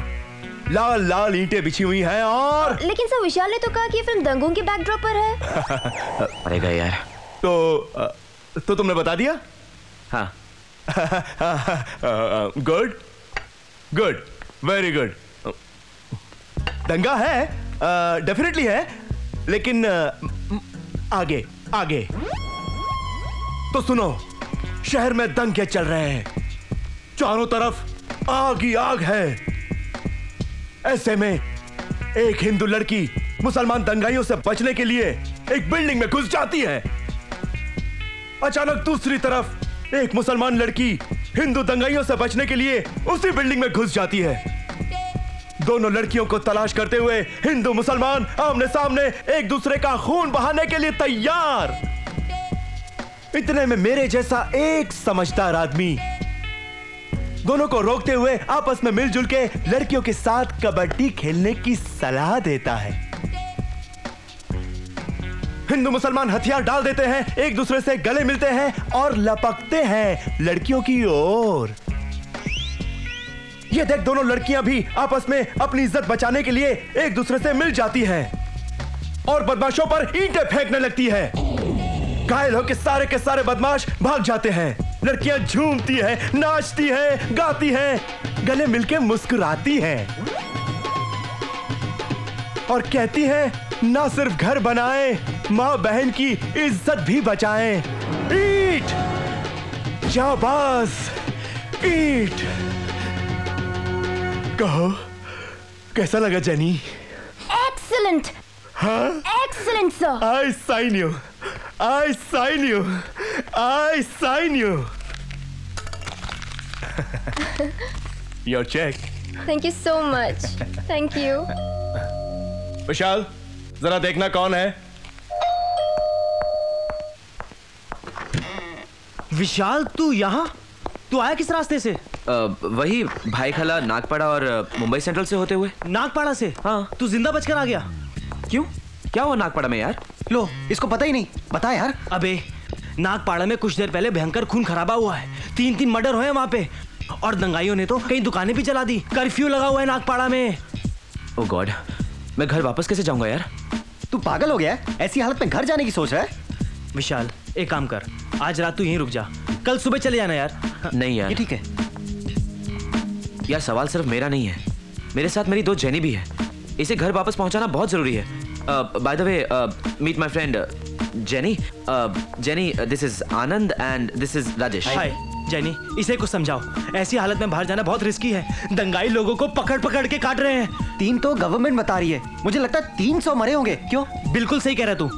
लाल लाल ईंटें बिछी हुई हैं। और लेकिन सर विशाल ने तो कहा कि ये फिल्म दंगों के बैकड्रॉप पर है। अरेगा यार। तो तुमने बता दिया? हाँ। Good good, very good. दंगा है, डेफिनेटली है, लेकिन आगे आगे। तो सुनो, शहर में दंगे चल रहे हैं, चारों तरफ आग ही आग है। ऐसे में एक हिंदू लड़की मुसलमान दंगाइयों से बचने के लिए एक बिल्डिंग में घुस जाती है। अचानक दूसरी तरफ एक मुसलमान लड़की हिंदू दंगाइयों से बचने के लिए उसी बिल्डिंग में घुस जाती है। दोनों लड़कियों को तलाश करते हुए हिंदू मुसलमान आमने सामने एक दूसरे का खून बहाने के लिए तैयार। इतने में मेरे जैसा एक समझदार आदमी दोनों को रोकते हुए आपस में मिलजुल के लड़कियों के साथ कबड्डी खेलने की सलाह देता है। हिंदू मुसलमान हथियार डाल देते हैं, एक दूसरे से गले मिलते हैं और लपकते हैं लड़कियों की ओर। ये देख दोनों लड़कियां भी आपस में अपनी इज्जत बचाने के लिए एक दूसरे से मिल जाती हैं और बदमाशों पर ईंटें फेंकने लगती है। घायल होकर के सारे बदमाश भाग जाते हैं। लड़कियां झूमती हैं, नाचती हैं, गाती हैं, गले मिलके मुस्कुराती हैं और कहती हैं ना सिर्फ घर बनाएं, मां बहन की इज्जत भी बचाएं। ईट, शाबाश, ईट। कहो, कैसा लगा जेनी? एक्सीलेंट। हाँ? Excellent sir. I sign you. I sign you. I sign you. Your check. Thank you so much. Thank you. Vishal, जरा देखना कौन है। विशाल, तू यहाँ? तू आया किस रास्ते से? वही भाई खाला नागपाड़ा और मुंबई सेंट्रल से होते हुए। नागपाड़ा से? हाँ। तू जिंदा बचकर आ गया? क्यों, क्या हुआ नागपाड़ा में यार? लो, इसको पता ही नहीं, बता यार। अबे नागपाड़ा में कुछ देर पहले भयंकर खून खराबा हुआ है। 3 मर्डर हुए हैं वहां पे, और दंगाइयों ने तो कई दुकानें भी जला दी। कर्फ्यू लगा हुआ है नागपाड़ा में। ओह गॉड, मैं घर वापस कैसे जाऊंगा यार? तू पागल हो गया है? ऐसी हालत में घर जाने की सोच रहा है? विशाल, एक काम कर, आज रात तू यहीं रुक जा, कल सुबह चले जाना यार। नहीं यार, ये ठीक है यार। सवाल सिर्फ मेरा नहीं है, मेरे साथ मेरी दोस्त जेनी भी है। इसे घर वापस पहुंचाना बहुत जरूरी है। By the way, meet my friend Jenny. Jenny, this is Anand and this is Rajesh. Hi Jenny, इसे कुछ समझाओ। ऐसी हालत में बाहर जाना बहुत रिस्की है। दंगाई लोगों को पकड़ पकड़ के काट रहे हैं। 3 तो गवर्नमेंट बता रही है, मुझे लगता है 300 मरे होंगे। क्यों? बिल्कुल सही कह रहा तू।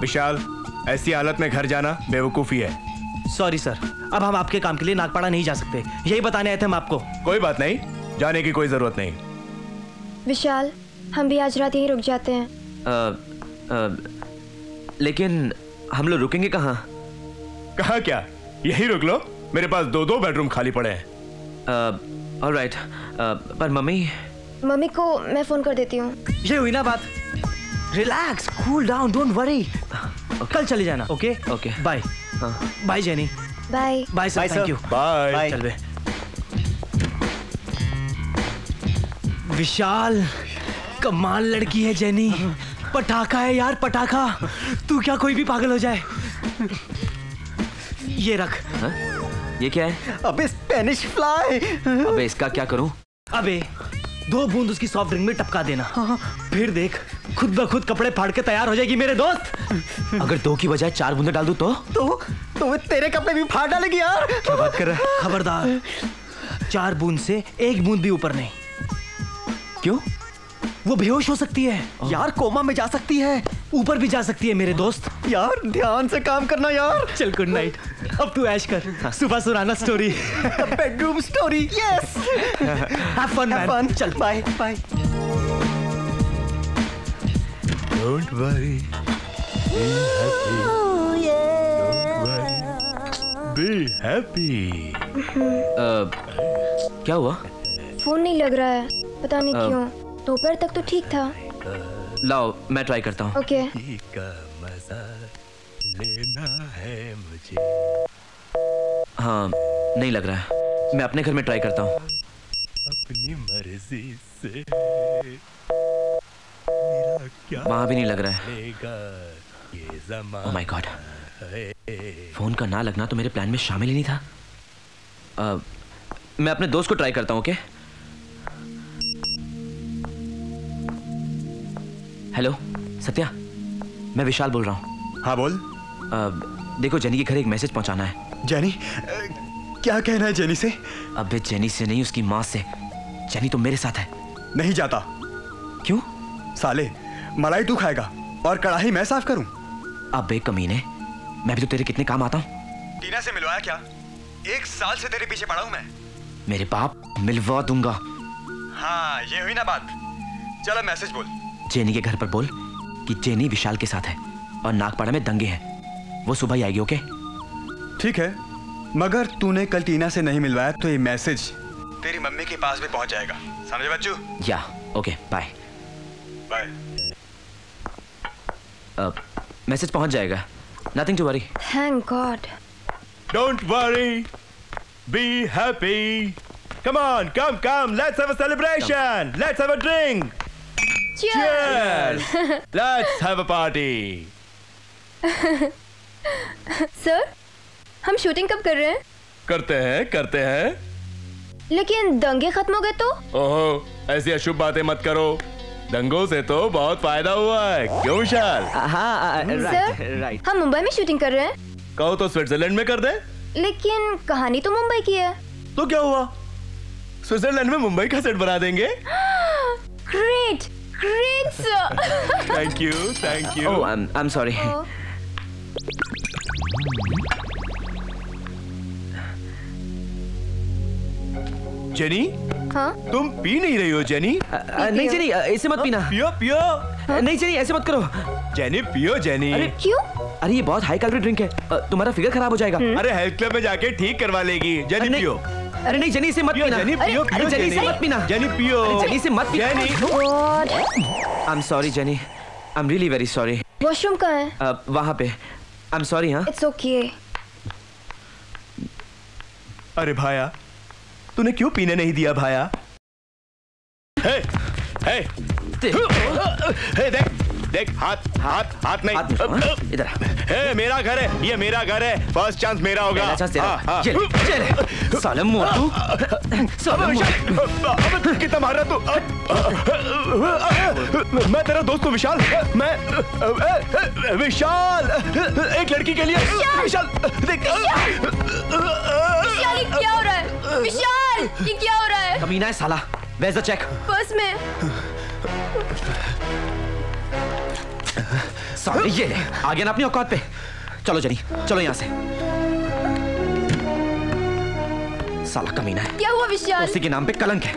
विशाल, ऐसी हालत में घर जाना बेवकूफी है। सॉरी सर, अब हम आपके काम के लिए नागपाड़ा नहीं जा सकते, यही बताने आए थे हम आपको। कोई बात नहीं, जाने की कोई जरूरत नहीं। विशाल, हम भी आज रात यहीं रुक जाते हैं। लेकिन हम लोग रुकेंगे कहाँ? कहाँ क्या, यही रुक लो, मेरे पास 2 बेडरूम खाली पड़े हैं। ऑलराइट, पर मम्मी को मैं फोन कर देती हूँ। ये हुई ना बात। Relax, cool down, don't worry. कल चले जाना। Okay okay, bye. Bye Jenny. Bye bye sir, thank you. Bye. चल बे। विशाल, कमाल लड़की है जेनी, पटाखा है यार, पटाखा। तू क्या, कोई भी पागल हो जाए। ये रख। हा? ये क्या है? अबे स्पेनिश फ्लाई। अबे इसका क्या करूं? अबे 2 बूंद उसकी सॉफ्ट ड्रिंक में टपका देना। फिर देख, खुद ब खुद कपड़े फाड़ के तैयार हो जाएगी मेरे दोस्त। अगर 2 की बजाय 4 बूंदे डाल दूं तो तेरे कपड़े भी फाड़ डालेगी यार। क्या बात कर रहा है? खबरदार, 4 बूंद से 1 बूंद भी ऊपर नहीं। क्यों? वो बेहोश हो सकती है यार, कोमा में जा सकती है। ऊपर भी जा सकती है मेरे दोस्त। यार ध्यान से काम करना यार। चल गुड नाइट। अब तू ऐश कर, सुबह सुनाना story. Bedroom story. Yes. Have fun man. चल bye bye. Don't worry, be happy. Be happy. क्या हुआ? फोन नहीं लग रहा है, पता नहीं क्यों। दोपहर तक तो ठीक था। लाओ मैं ट्राई करता हूँ। ओके। का मजा लेना है मुझे। हाँ नहीं लग रहा है, मैं अपने घर में ट्राई करता हूँ। अपनी मर्जी से वहाँ भी नहीं लग रहा है। ये ज़माना। ओह माय गॉड, फोन का ना लगना तो मेरे प्लान में शामिल ही नहीं था। मैं अपने दोस्त को ट्राई करता हूँ। ओके हेलो सत्या, मैं विशाल बोल रहा हूँ। हाँ बोल। देखो जेनी के घर एक मैसेज पहुंचाना है। जेनी? क्या कहना है जेनी से? अबे जेनी से नहीं, उसकी माँ से। जेनी तो मेरे साथ है। नहीं जाता। क्यों? साले मलाई तू खाएगा और कढ़ाई मैं साफ करूं? अबे कमीने, मैं भी तो तेरे कितने काम आता हूँ। टीना से मिलवाया क्या? 1 साल से तेरे पीछे पड़ा हूं मैं। मेरे बाप, मिलवा दूंगा। हाँ ये हुई ना बात। चलो मैसेज बोल। जेनी के घर पर बोल कि जेनी विशाल के साथ है और नागपाड़ा में दंगे हैं। वो सुबह ही आएगी। ओके ठीक है, मगर तूने कल टीना से नहीं मिलवाया तो ये मैसेज तेरी मम्मी के पास भी पहुंच जाएगा। समझे बच्चू? या ओके बाय बाय। मैसेज पहुंच जाएगा। Nothing to worry. Thank God. Don't worry, be happy. Come on, come, let's have a celebration. Let's have a drink. Cheers. Let's have a party. Sir, हम shooting कब कर रहे हैं? करते हैं। लेकिन दंगे खत्म हो गए तो? ओहो, ऐसी अशुभ बातें मत करो। दंगों से तो बहुत फायदा हुआ है, क्यों विशाल? हाँ सर, हम मुंबई में शूटिंग कर रहे हैं। कहो तो स्विट्जरलैंड में कर दे। लेकिन कहानी तो मुंबई की है। तो क्या हुआ, स्विट्जरलैंड में मुंबई का सेट बना देंगे। Great sir. Thank you. Oh I am sorry. Jenny? हाँ? तुम पी नहीं रही हो जेनी? नहीं जेनी, ऐसे मत पीना। पियो। नहीं जेनी, ऐसे मत करो। जेनी पियो जेनी। अरे क्यों? अरे ये बहुत हाई कैलोरी ड्रिंक है, तुम्हारा फिगर खराब हो जाएगा। अरे हेल्थ क्लब में जाके ठीक करवा लेगी। जेनी पियो। अरे नहीं जेनी, इसे मत पीना। जेनी पियो। अरे जेनी से मत पीना। जेनी पियो। अरे जेनी से मत पीना। I am sorry jenny, I am really very sorry. Washroom कहाँ है? वहाँ पे। I am sorry. हाँ इट्स ओके। अरे भाया, तूने क्यों पीने नहीं दिया भाया? हे देख हाथ नहीं। इधर। हे मेरा घर है, ये मेरा घर है। फर्स्ट चांस मेरा होगा। हाँ। साले मोटू, कितना मार रहा तू? मैं तेरा दोस्त हूँ विशाल। मैं विशाल, एक लड़की के लिए। विशाल देख। विशाल ये क्या हो रहा है? विशाल ये क्या हो रहा है? कमीना है साला। Where's the check? पर्स में। साले ये ले, आ गया ना अपनी औकात पे। चलो जनी, चलो यहाँ से। साला कमीना है। क्या हुआ विशाल? उसी के नाम पे कलंक है।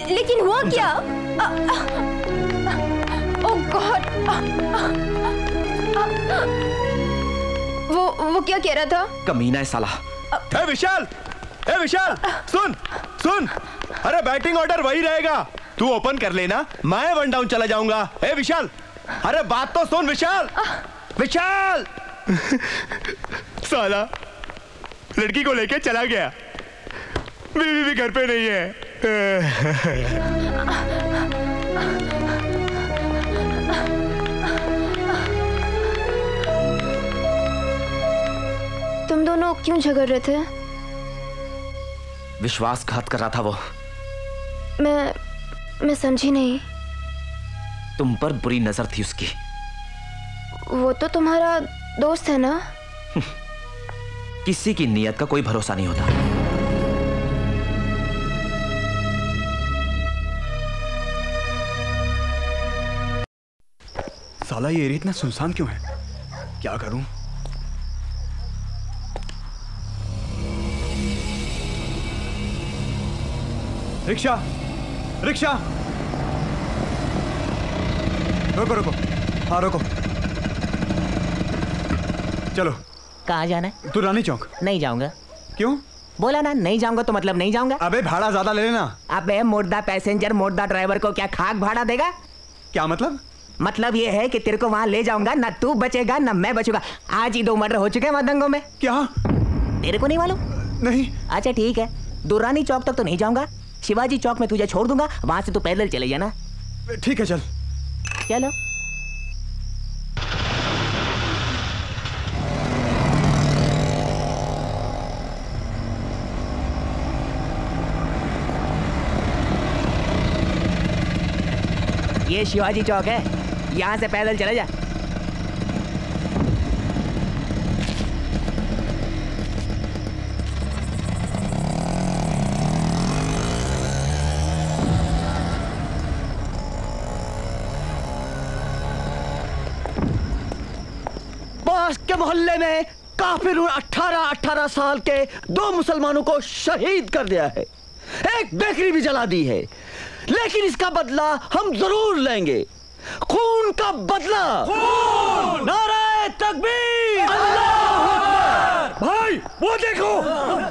लेकिन हुआ क्या? ओह गॉड। वो क्या कह रहा था? कमीना है साला। हे विशाल, सुन। अरे बैटिंग ऑर्डर वही रहेगा, तू ओपन कर लेना, मैं 1 डाउन चला जाऊंगा। हे विशाल, अरे बात तो सुन विशाल। साला लड़की को लेके चला गया, बीवी भी घर पे नहीं है। तुम दोनों क्यों झगड़ रहे थे? विश्वासघात कर रहा था वो। मैं समझी नहीं। तुम पर बुरी नजर थी उसकी। वो तो तुम्हारा दोस्त है ना? किसी की नीयत का कोई भरोसा नहीं होता। साला ये एरिया इतना सुनसान क्यों है? क्या करूं? रिक्शा, रिक्शा, रोको रोको, हाँ रोको। चलो। कहाँ जाना है? दुरानी चौक। नहीं जाऊंगा। क्यों? बोला ना नहीं जाऊंगा तो मतलब नहीं जाऊंगा। अबे भाड़ा ज्यादा ले लेना। अबे मुर्दा पैसेंजर मुर्दा ड्राइवर को क्या खाक भाड़ा देगा? क्या मतलब? मतलब ये है कि तेरे को वहां ले जाऊंगा, ना तू बचेगा ना मैं बचूंगा। आज ही 2 मर्डर हो चुके हैं वहां दंगों में। क्या? तेरे को नहीं मालूम? नहीं। अच्छा ठीक है, दुरानी चौक तक तो नहीं जाऊंगा, शिवाजी चौक में तुझे छोड़ दूंगा, वहां से तू पैदल चले जाना। ठीक है चल। चलो। ये शिवाजी चौक है, यहाँ से पैदल चले जा। पास के मोहल्ले में काफिरों 18 साल के 2 मुसलमानों को शहीद कर दिया है, एक बेकरी भी जला दी है, लेकिन इसका बदला हम जरूर लेंगे। खून का बदला। खून! नारे तकबीर! अल्लाहू अकबर! भाई वो देखो,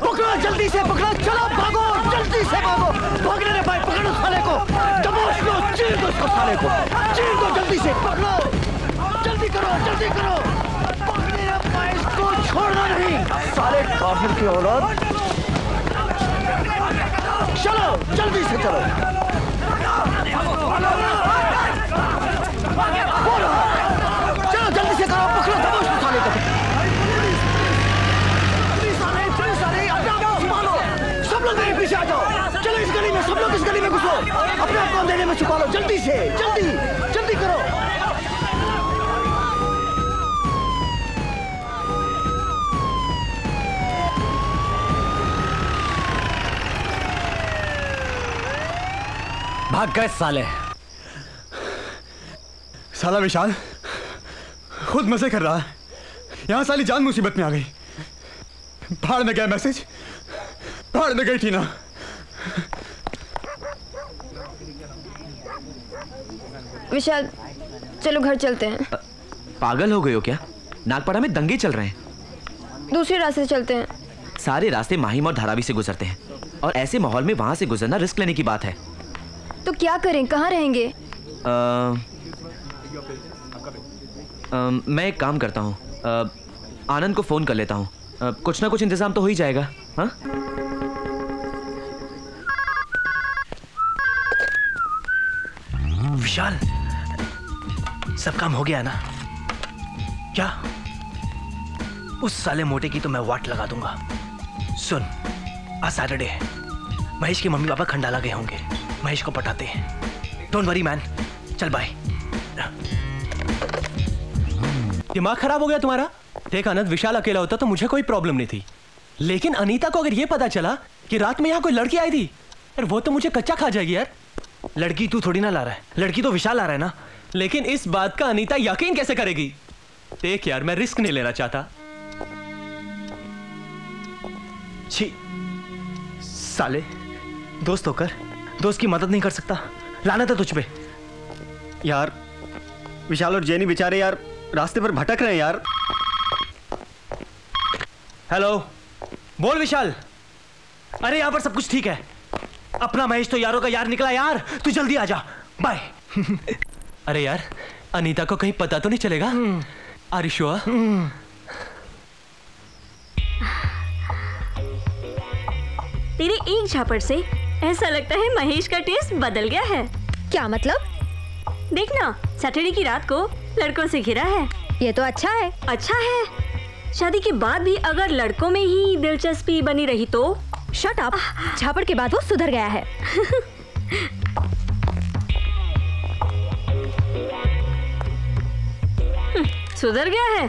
पकड़ो जल्दी से पकड़ो, चलो भागो जल्दी से भागो, भागने रे भाई, पकड़ो साले को, दबोच लो, चीर दो उसको साले को, चीर दो जल्दी से, पकड़ो, जल्दी करो जल्दी करो, पकड़ने रे भाई, इसको छोड़ना नहीं, साले काफिर की औलाद। चलो जल्दी से चलो, चलो जल्दी से करो, पकड़ो दबोच लो साले को। सब लोग मेरे पीछे आ जाओ, चलो इस गली में, सब लोग इस गली में घुसो, अपने आप को अंधेरे में छुपा लो, जल्दी से, जल्दी जल्दी करो। भाग गए साले। साला विशाल खुद मजे कर रहा है, यहां साली जान मुसीबत में आ गई। भाड़ में गया मैसेज, भाड़ में गई टीना। विशाल चलो घर चलते हैं। पागल हो गए हो क्या? नागपाड़ा में दंगे चल रहे हैं। दूसरे रास्ते चलते हैं। सारे रास्ते माहिम और धारावी से गुजरते हैं, और ऐसे माहौल में वहां से गुजरना रिस्क लेने की बात है। तो क्या करें, कहाँ रहेंगे? मैं एक काम करता हूँ, आनंद को फोन कर लेता हूँ, कुछ ना कुछ इंतजाम तो हो ही जाएगा। हाँ विशाल, सब काम हो गया ना? क्या? उस साले मोटे की तो मैं वाट लगा दूंगा। सुन, आज सैटरडे है, महेश के मम्मी पापा खंडाला गए होंगे, महेश को पटाते हैं। डोंट वरी मैन, चल बाय। दिमाग खराब हो गया तुम्हारा? देख आनंद, विशाल अकेला होता तो मुझे कोई प्रॉब्लम नहीं थी, लेकिन अनीता को अगर ये पता चला कि रात में यहाँ कोई लड़की आई थी, यार वो तो मुझे कच्चा खा जाएगी यार। लड़की तू थोड़ी ना ला रहा है, लड़की तो विशाल ला रहा है ना। लेकिन इस बात का अनीता यकीन कैसे करेगी? देख यार, मैं रिस्क नहीं लेना चाहता। छी साले, दोस्त होकर दोस्त की मदद नहीं कर सकता, लानत है तुझ पे। यार विशाल और जेनी बेचारे यार रास्ते पर भटक रहे हैं यार। हेलो, बोल विशाल। अरे यहाँ पर सब कुछ ठीक है, अपना महेश तो यारों का यार निकला यार, तू जल्दी आ जा, बाय। अरे यार, अनीता को कहीं पता तो नहीं चलेगा? Are you sure? तेरे एक झापड़ से ऐसा लगता है महेश का टेस्ट बदल गया है। क्या मतलब? देखना, सैटरडे की रात को लड़कों से घिरा है। ये तो अच्छा है। अच्छा है, शादी के बाद भी अगर लड़कों में ही दिलचस्पी बनी रही तो? शट अप, झापड़ के बाद वो सुधर गया है। सुधर गया है?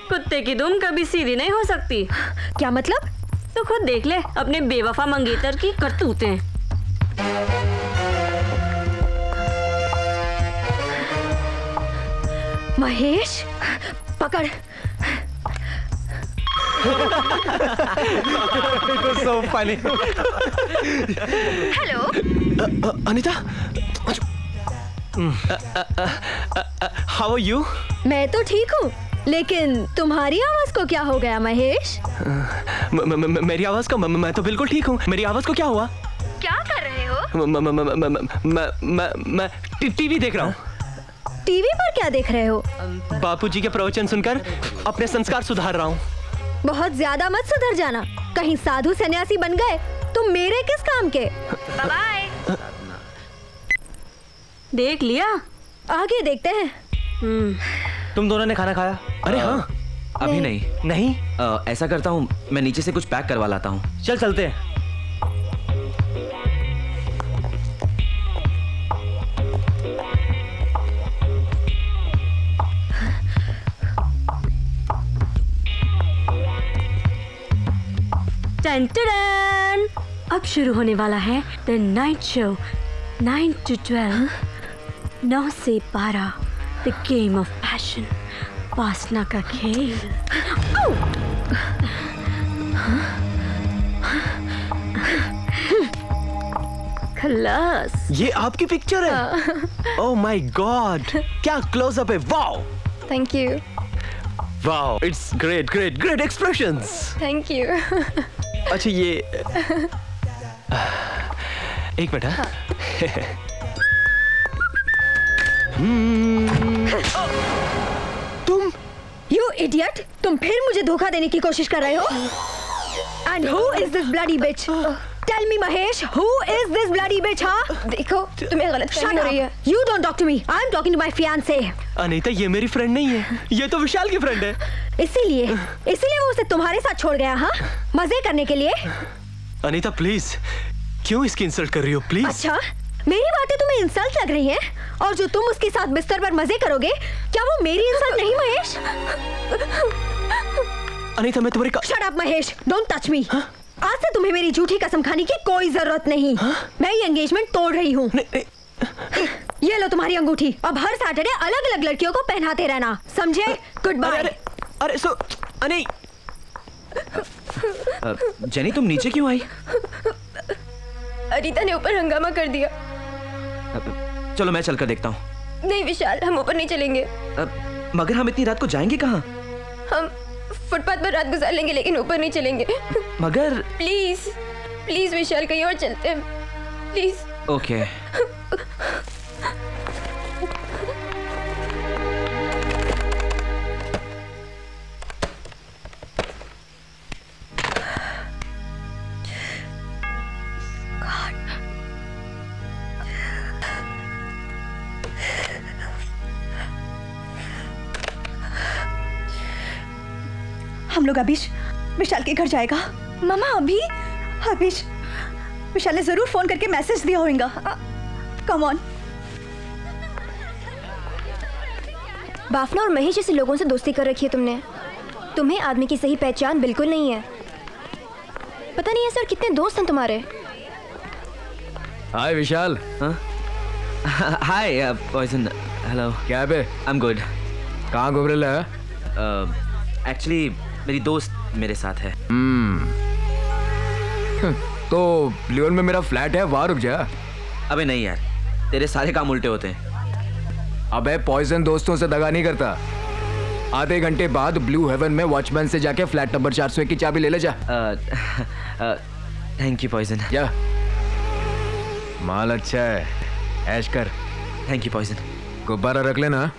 कुत्ते की दुम कभी सीधी नहीं हो सकती। क्या मतलब? तो खुद देख ले अपने बेवफा मंगेतर की करतूतें। महेश पकड़। It was so funny. Hello Anita, how are you? मैं तो ठीक हूँ, लेकिन तुम्हारी आवाज को क्या हो गया महेश? मेरी आवाज का? मैं तो बिल्कुल ठीक हूँ। मेरी आवाज को क्या हुआ? क्या कर रहे हो? मैं टीवी देख रहा हूँ। टीवी पर क्या देख रहे हो? बापूजी के प्रवचन सुनकर अपने संस्कार सुधार रहा हूँ। बहुत ज्यादा मत सुधर जाना, कहीं साधु सन्यासी बन गए तो मेरे किस काम के? बाय। देख लिया? आगे देखते हैं। तुम दोनों ने खाना खाया? अरे हाँ। अभी नहीं। नहीं? ऐसा करता हूँ, मैं नीचे से कुछ पैक करवा लाता हूँ। चल चलते हैं। टन अब शुरू होने वाला है द नाइट शो 9 to 12 9 से 12 द गेम ऑफ पैशन वासना का खेल। खलास। ये आपकी पिक्चर है? ओह माय गॉड, क्या क्लोजअप है। Wow thank you. Wow it's great great great expressions. Thank you. अच्छा ये एक मिनट। हाँ। तुम You idiot! तुम फिर मुझे धोखा देने की कोशिश कर रहे हो? And who is this bloody bitch? Tell me Mahesh, who is this bloody bitch? हाँ? देखो, तुम्हें गलतफहमी हो रही है। You don't talk to me. I'm talking to my fiancé. Anita ये मेरी फ्रेंड नहीं है, ये तो विशाल की फ्रेंड है। इसीलिए वो उसे तुम्हारे साथ छोड़ गया, हाँ? मजे करने के लिए? अनीता प्लीज, क्यों इसकी इंसल्ट कर रही हो प्लीज? अच्छा, मेरी बातें तुम्हें इंसल्ट लग रही हैं? और जो तुम उसके साथ बिस्तर पर मजे करोगे, क्या वो मेरी इंसल्ट नहीं महेश? अनीता मैं तुम्हारी Shut up Mahesh, don't touch me. आज से तुम्हें मेरी झूठी कसम खाने की कोई जरूरत नहीं। मैं ये एंगेजमेंट तोड़ रही हूँ। ये लो तुम्हारी अंगूठी, अब हर सैटरडे अलग अलग लड़कियों को पहनाते रहना, समझे? Good bye. अरे सो अनी। जेनी तुम नीचे क्यों आई? अनीता ने ऊपर हंगामा कर दिया। चलो मैं चलकर देखता हूँ। नहीं विशाल, हम ऊपर नहीं चलेंगे। मगर हम इतनी रात को जाएंगे कहाँ? हम फुटपाथ पर रात गुजार लेंगे, लेकिन ऊपर नहीं चलेंगे। मगर प्लीज प्लीज विशाल, कहीं और चलते हैं प्लीज। ओके। हम लोग अभिष विशाल के घर जाएगा। मामा अभी? अभिष विशाल ने जरूर फोन करके मैसेज दिया होगा। Come on. बाफना और महेश जैसे लोगों से दोस्ती कर रखी है तुमने। तुम्हें आदमी की सही पहचान बिल्कुल नहीं है। पता नहीं है सर, कितने दोस्त हैं तुम्हारे? हाय विशाल। हाय पॉइजन। हेलो। क्या है बे? I am good. कहाँ घूम रहे है? एक्चुअली मेरी दोस्त मेरे साथ है। तो लियोन में मेरा फ्लैट है, वहां रुक जा। अबे नहीं यार, तेरे सारे काम उल्टे होते हैं। अबे पॉइजन दोस्तों से दगा नहीं करता। आधे घंटे बाद ब्लू हेवन में वॉचमैन से जाके फ्लैट नंबर 401 की चाबी ले ले जा। Thank you poison. या माल अच्छा है, ऐश कर। Thank you poison. गुब्बारा रख लेना।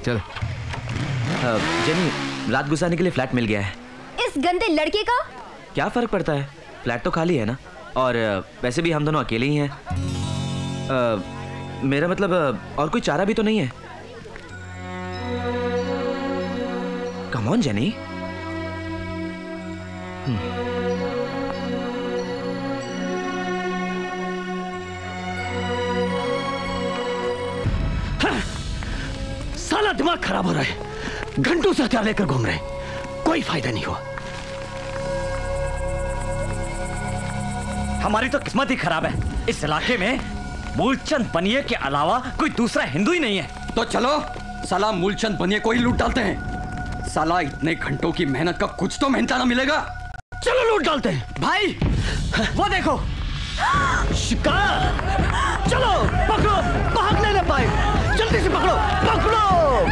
चल। जेनी, रात गुजारने के लिए फ्लैट मिल गया है। इस गंदे लड़के का क्या फर्क पड़ता है, फ्लैट तो खाली है ना। और वैसे भी हम दोनों अकेले ही हैं। मेरा मतलब और कोई चारा भी तो नहीं है। Come on jenny. साला दिमाग खराब हो रहा है, घंटों से हथियार लेकर घूम रहे हैं, कोई फायदा नहीं हुआ। हमारी तो किस्मत ही खराब है। इस इलाके में मूलचंद बनिए के अलावा कोई दूसरा हिंदू ही नहीं है। तो चलो साला मूलचंद बनिए को ही लूट डालते हैं। साला इतने घंटों की मेहनत का कुछ तो मेहनताना मिलेगा। चलो लूट डालते हैं। भाई वो देखो शिकार, चलो पकड़ो, भागने न पाए, जल्दी से पकड़ो, पकड़ो,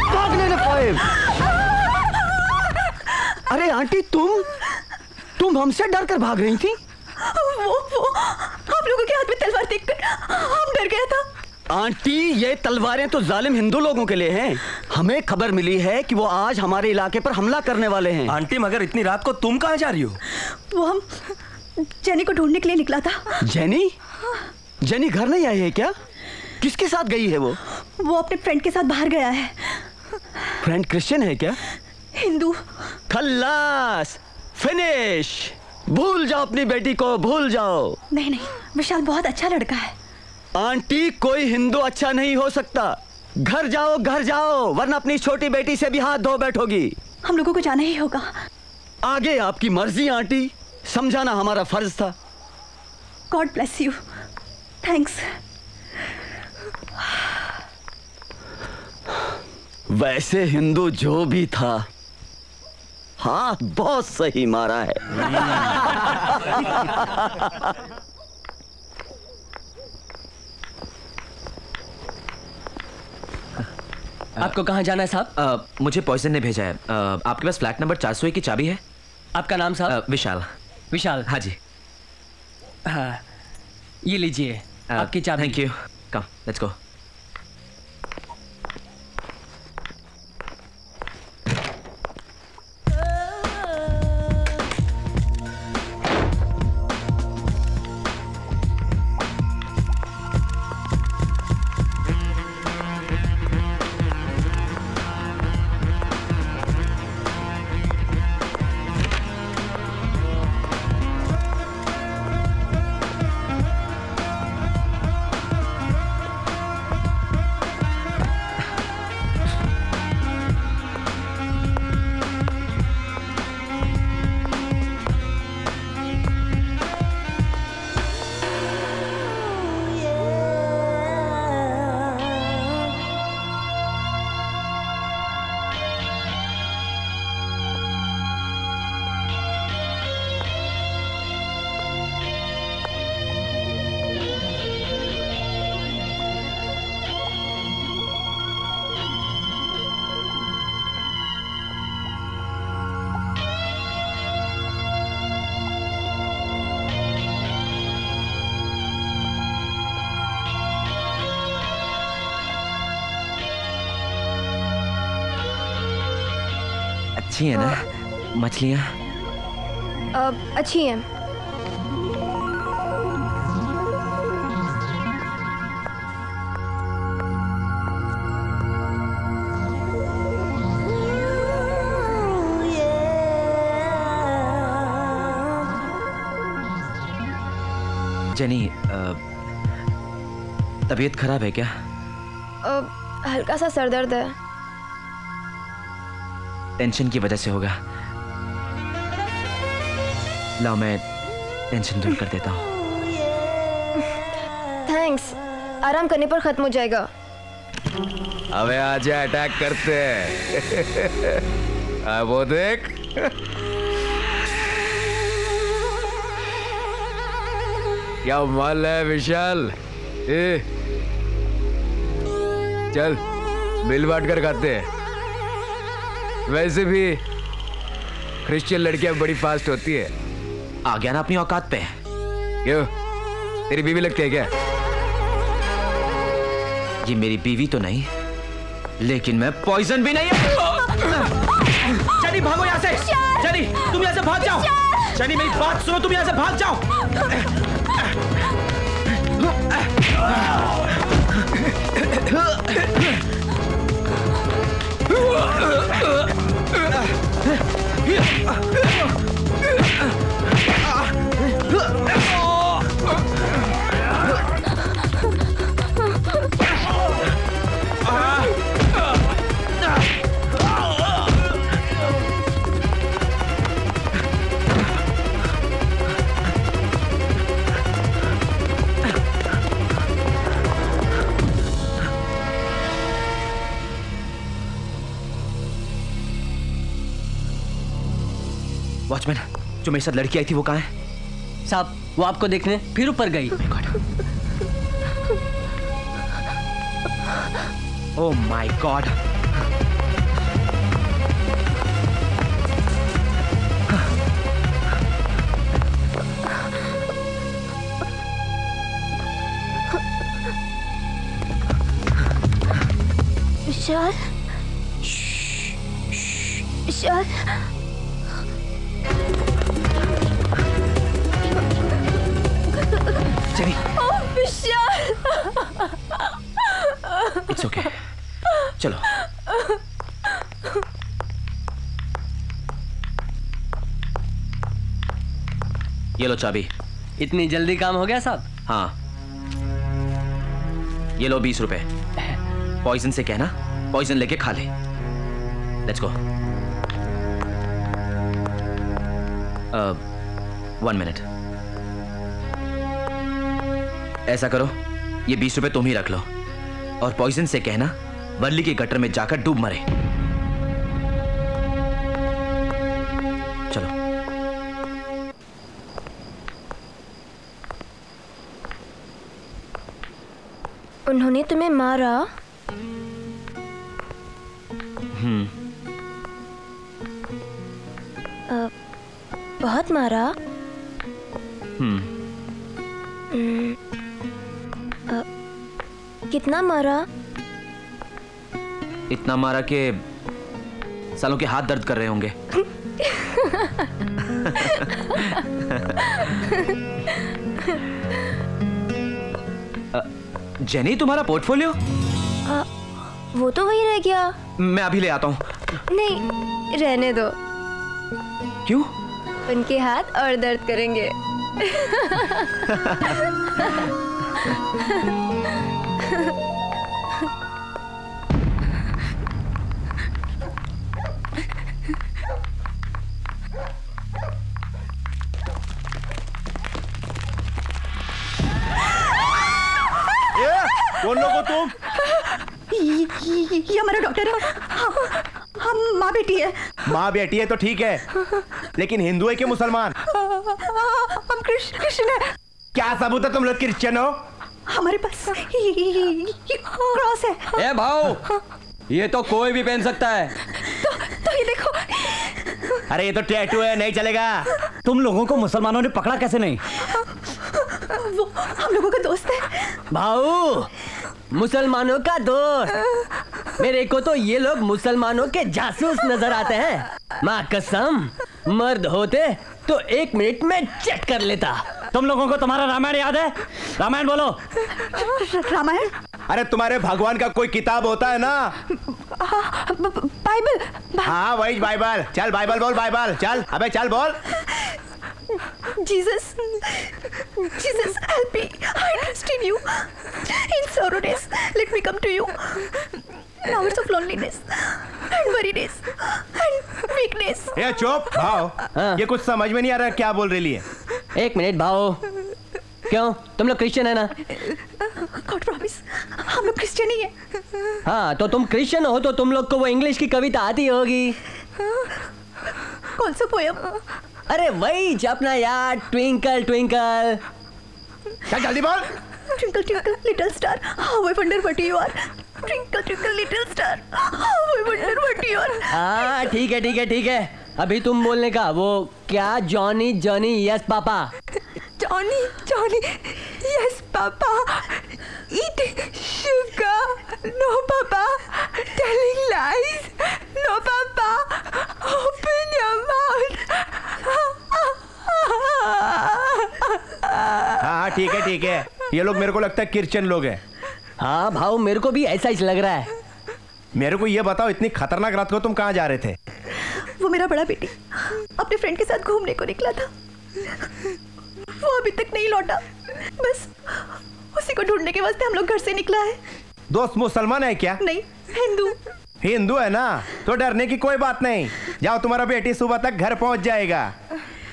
भागने न पाए। अरे आंटी तुम हमसे डर कर भाग रही थी। वो आप लोगों के हाथ में तलवार देखकर हम डर गया था। आंटी ये तलवारें तो जालिम हिंदू लोगों के लिए हैं। हमें खबर मिली है कि वो आज हमारे इलाके पर हमला करने वाले हैं। आंटी मगर इतनी रात को तुम कहाँ जा रही हो? वो हम जेनी को ढूंढने के लिए निकला था। जेनी घर नहीं आई है क्या? किसके साथ गई है वो? वो अपने फ्रेंड के साथ बाहर गया है। फ्रेंड क्रिश्चियन है क्या? हिंदू। खल्लास, फिनिश। भूल जाओ अपनी बेटी को, भूल जाओ। नहीं विशाल बहुत अच्छा लड़का है। आंटी कोई हिंदू अच्छा नहीं हो सकता। घर जाओ वरना अपनी छोटी बेटी से भी हाथ धो बैठोगी। हम लोगों को जाना ही होगा। आगे आपकी मर्जी आंटी, समझाना हमारा फर्ज था। God bless you. थैंक्स। वैसे हिंदू जो भी था, हाथ बहुत सही मारा है। आपको कहाँ जाना है साहब? मुझे पॉइजन ने भेजा है। आपके पास फ्लैट नंबर 401 की चाबी है? आपका नाम साहब? विशाल। विशाल? हाँ जी। हाँ, ये लीजिए आपकी चाबी। Thank you. Come let's go. अच्छी है ना मछलियाँ? अच्छी हैं। जेनी, तबीयत खराब है क्या? हल्का सा सर दर्द है। टेंशन की वजह से होगा। लाओ मैं टेंशन दूर कर देता हूँ। थैंक्स, आराम करने पर खत्म हो जाएगा। अबे आजा अटैक करते हैं। वो देख। क्या माल है विशाल? चल मिल बांट कर खाते हैं। वैसे भी क्रिश्चियन लड़कियां बड़ी फास्ट होती है। आ गया ना अपनी औकात पे। क्यों, तेरी बीवी लगती है क्या? ये मेरी बीवी तो नहीं, लेकिन मैं पॉइजन भी नहीं है। जनी भागो यहाँ से। जनी तुम यहाँ से भाग जाओ। जनी मेरी बात सुनो, तुम यहाँ से भाग जाओ। वॉचमैन, जो मेरे साथ लड़की आई थी वो कहाँ है? साहब वो आपको देखने फिर ऊपर गई। Oh my God. Vishal, Vishal, jenny. Oh Vishal. It's okay, चलो। ये लो चाबी। इतनी जल्दी काम हो गया साहब? हाँ, ये लो 20 रुपए। पॉइजन से कहना पॉइजन लेके खा ले। Let's go. 1 मिनट। ऐसा करो, ये 20 रुपए तुम ही रख लो और पॉइजन से कहना वर्ली के गटर में जाकर डूब मरे। चलो। उन्होंने तुम्हें मारा? बहुत मारा? कितना मारा? इतना मारा कि सालों के हाथ दर्द कर रहे होंगे। जेनी, तुम्हारा पोर्टफोलियो? वो तो वही रह गया। मैं अभी ले आता हूँ। नहीं, रहने दो। क्यों? उनके हाथ और दर्द करेंगे। कौन लोग हो तुम? ये हमारा डॉक्टर है। हम माँ बेटी है। माँ बेटी है तो ठीक है, लेकिन हिंदू है कि मुसलमान? हम क्रिश्चियन है। क्या सबूत है तुम लोग क्रिश्चियन हो? हमारे पास क्रॉस है। ए भाऊ, ये तो कोई भी पहन सकता है। तो ये देखो। अरे ये तो टैटू है, नहीं चलेगा। तुम लोगों को मुसलमानों ने पकड़ा कैसे नहीं? वो हम लोगों का दोस्त है। भाऊ, मुसलमानों का दोस्त? मेरे को तो ये लोग मुसलमानों के जासूस नजर आते हैं। माँ कसम, मर्द होते तो 1 मिनट में चेक कर लेता। तुम लोगों को तुम्हारा रामायण याद है? रामायण बोलो। रामायण? अरे तुम्हारे भगवान का कोई किताब होता है ना? बाइबल। हाँ वही बाइबल। चल बाइबल बोल, बाइबल चल। अबे चल बोल। Jesus, help me. I trust in you. In sorrow days, let me come to you. In hours of loneliness and worriness and weakness. ये चुप भाव, ये कुछ समझ में नहीं आ रहा क्या बोल रही है। 1 मिनट भाव, क्यों तुम लोग क्रिश्चियन है ना? God promise, हम लोग क्रिश्चियन ही है। हाँ तो तुम क्रिश्चियन हो तो तुम लोग को वो इंग्लिश की कविता आती होगी। कौन सा पोयम? अरे वही अपना यार, ट्विंकल ट्विंकल। चल जल्दी बोल। Twinkle twinkle little star, how I wonder what you are. Twinkle twinkle little star, how I wonder what you are. हाँ ठीक है ठीक है ठीक है। अभी तुम बोलने का वो क्या? Johnny Johnny yes papa. Johnny, Johnny, yes, Papa. Eating sugar, no, Papa. Telling lies, no, Papa. Open your mouth. हाँ ठीक है। ये लोग मेरे को लगता है क्रिश्चियन लोग हैं। हाँ भाव, मेरे को भी ऐसा ही लग रहा है। मेरे को ये बताओ, इतनी खतरनाक रात को तुम कहाँ जा रहे थे? वो मेरा बड़ा बेटी अपने फ्रेंड के साथ घूमने को निकला था। वो अभी तक नहीं लौटा। बस उसी को ढूंढने के वास्ते हम लोग घर से निकला है। दोस्त मुसलमान है क्या? नहीं, हिंदू। हिंदू है ना, तो डरने की कोई बात नहीं। जाओ, तुम्हारा बेटी सुबह तक घर पहुंच जाएगा।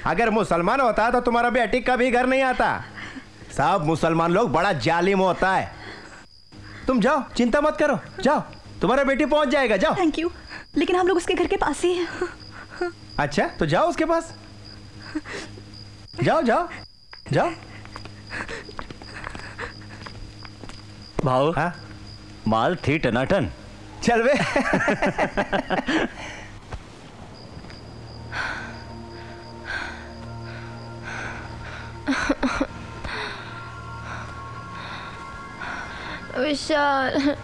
अगर मुसलमान होता तो तुम्हारा बेटी कभी घर नहीं आता। सब मुसलमान लोग बड़ा जालिम होता है। तुम जाओ, चिंता मत करो, जाओ, तुम्हारा बेटी पहुंच जाएगा। जाओ। थैंक यू, लेकिन हम लोग उसके घर के पास ही हैं। अच्छा तो जाओ उसके पास। जाओ जाओ जाओ। भाव हाँ? माल थी टनाटन। चल बे। विशाल,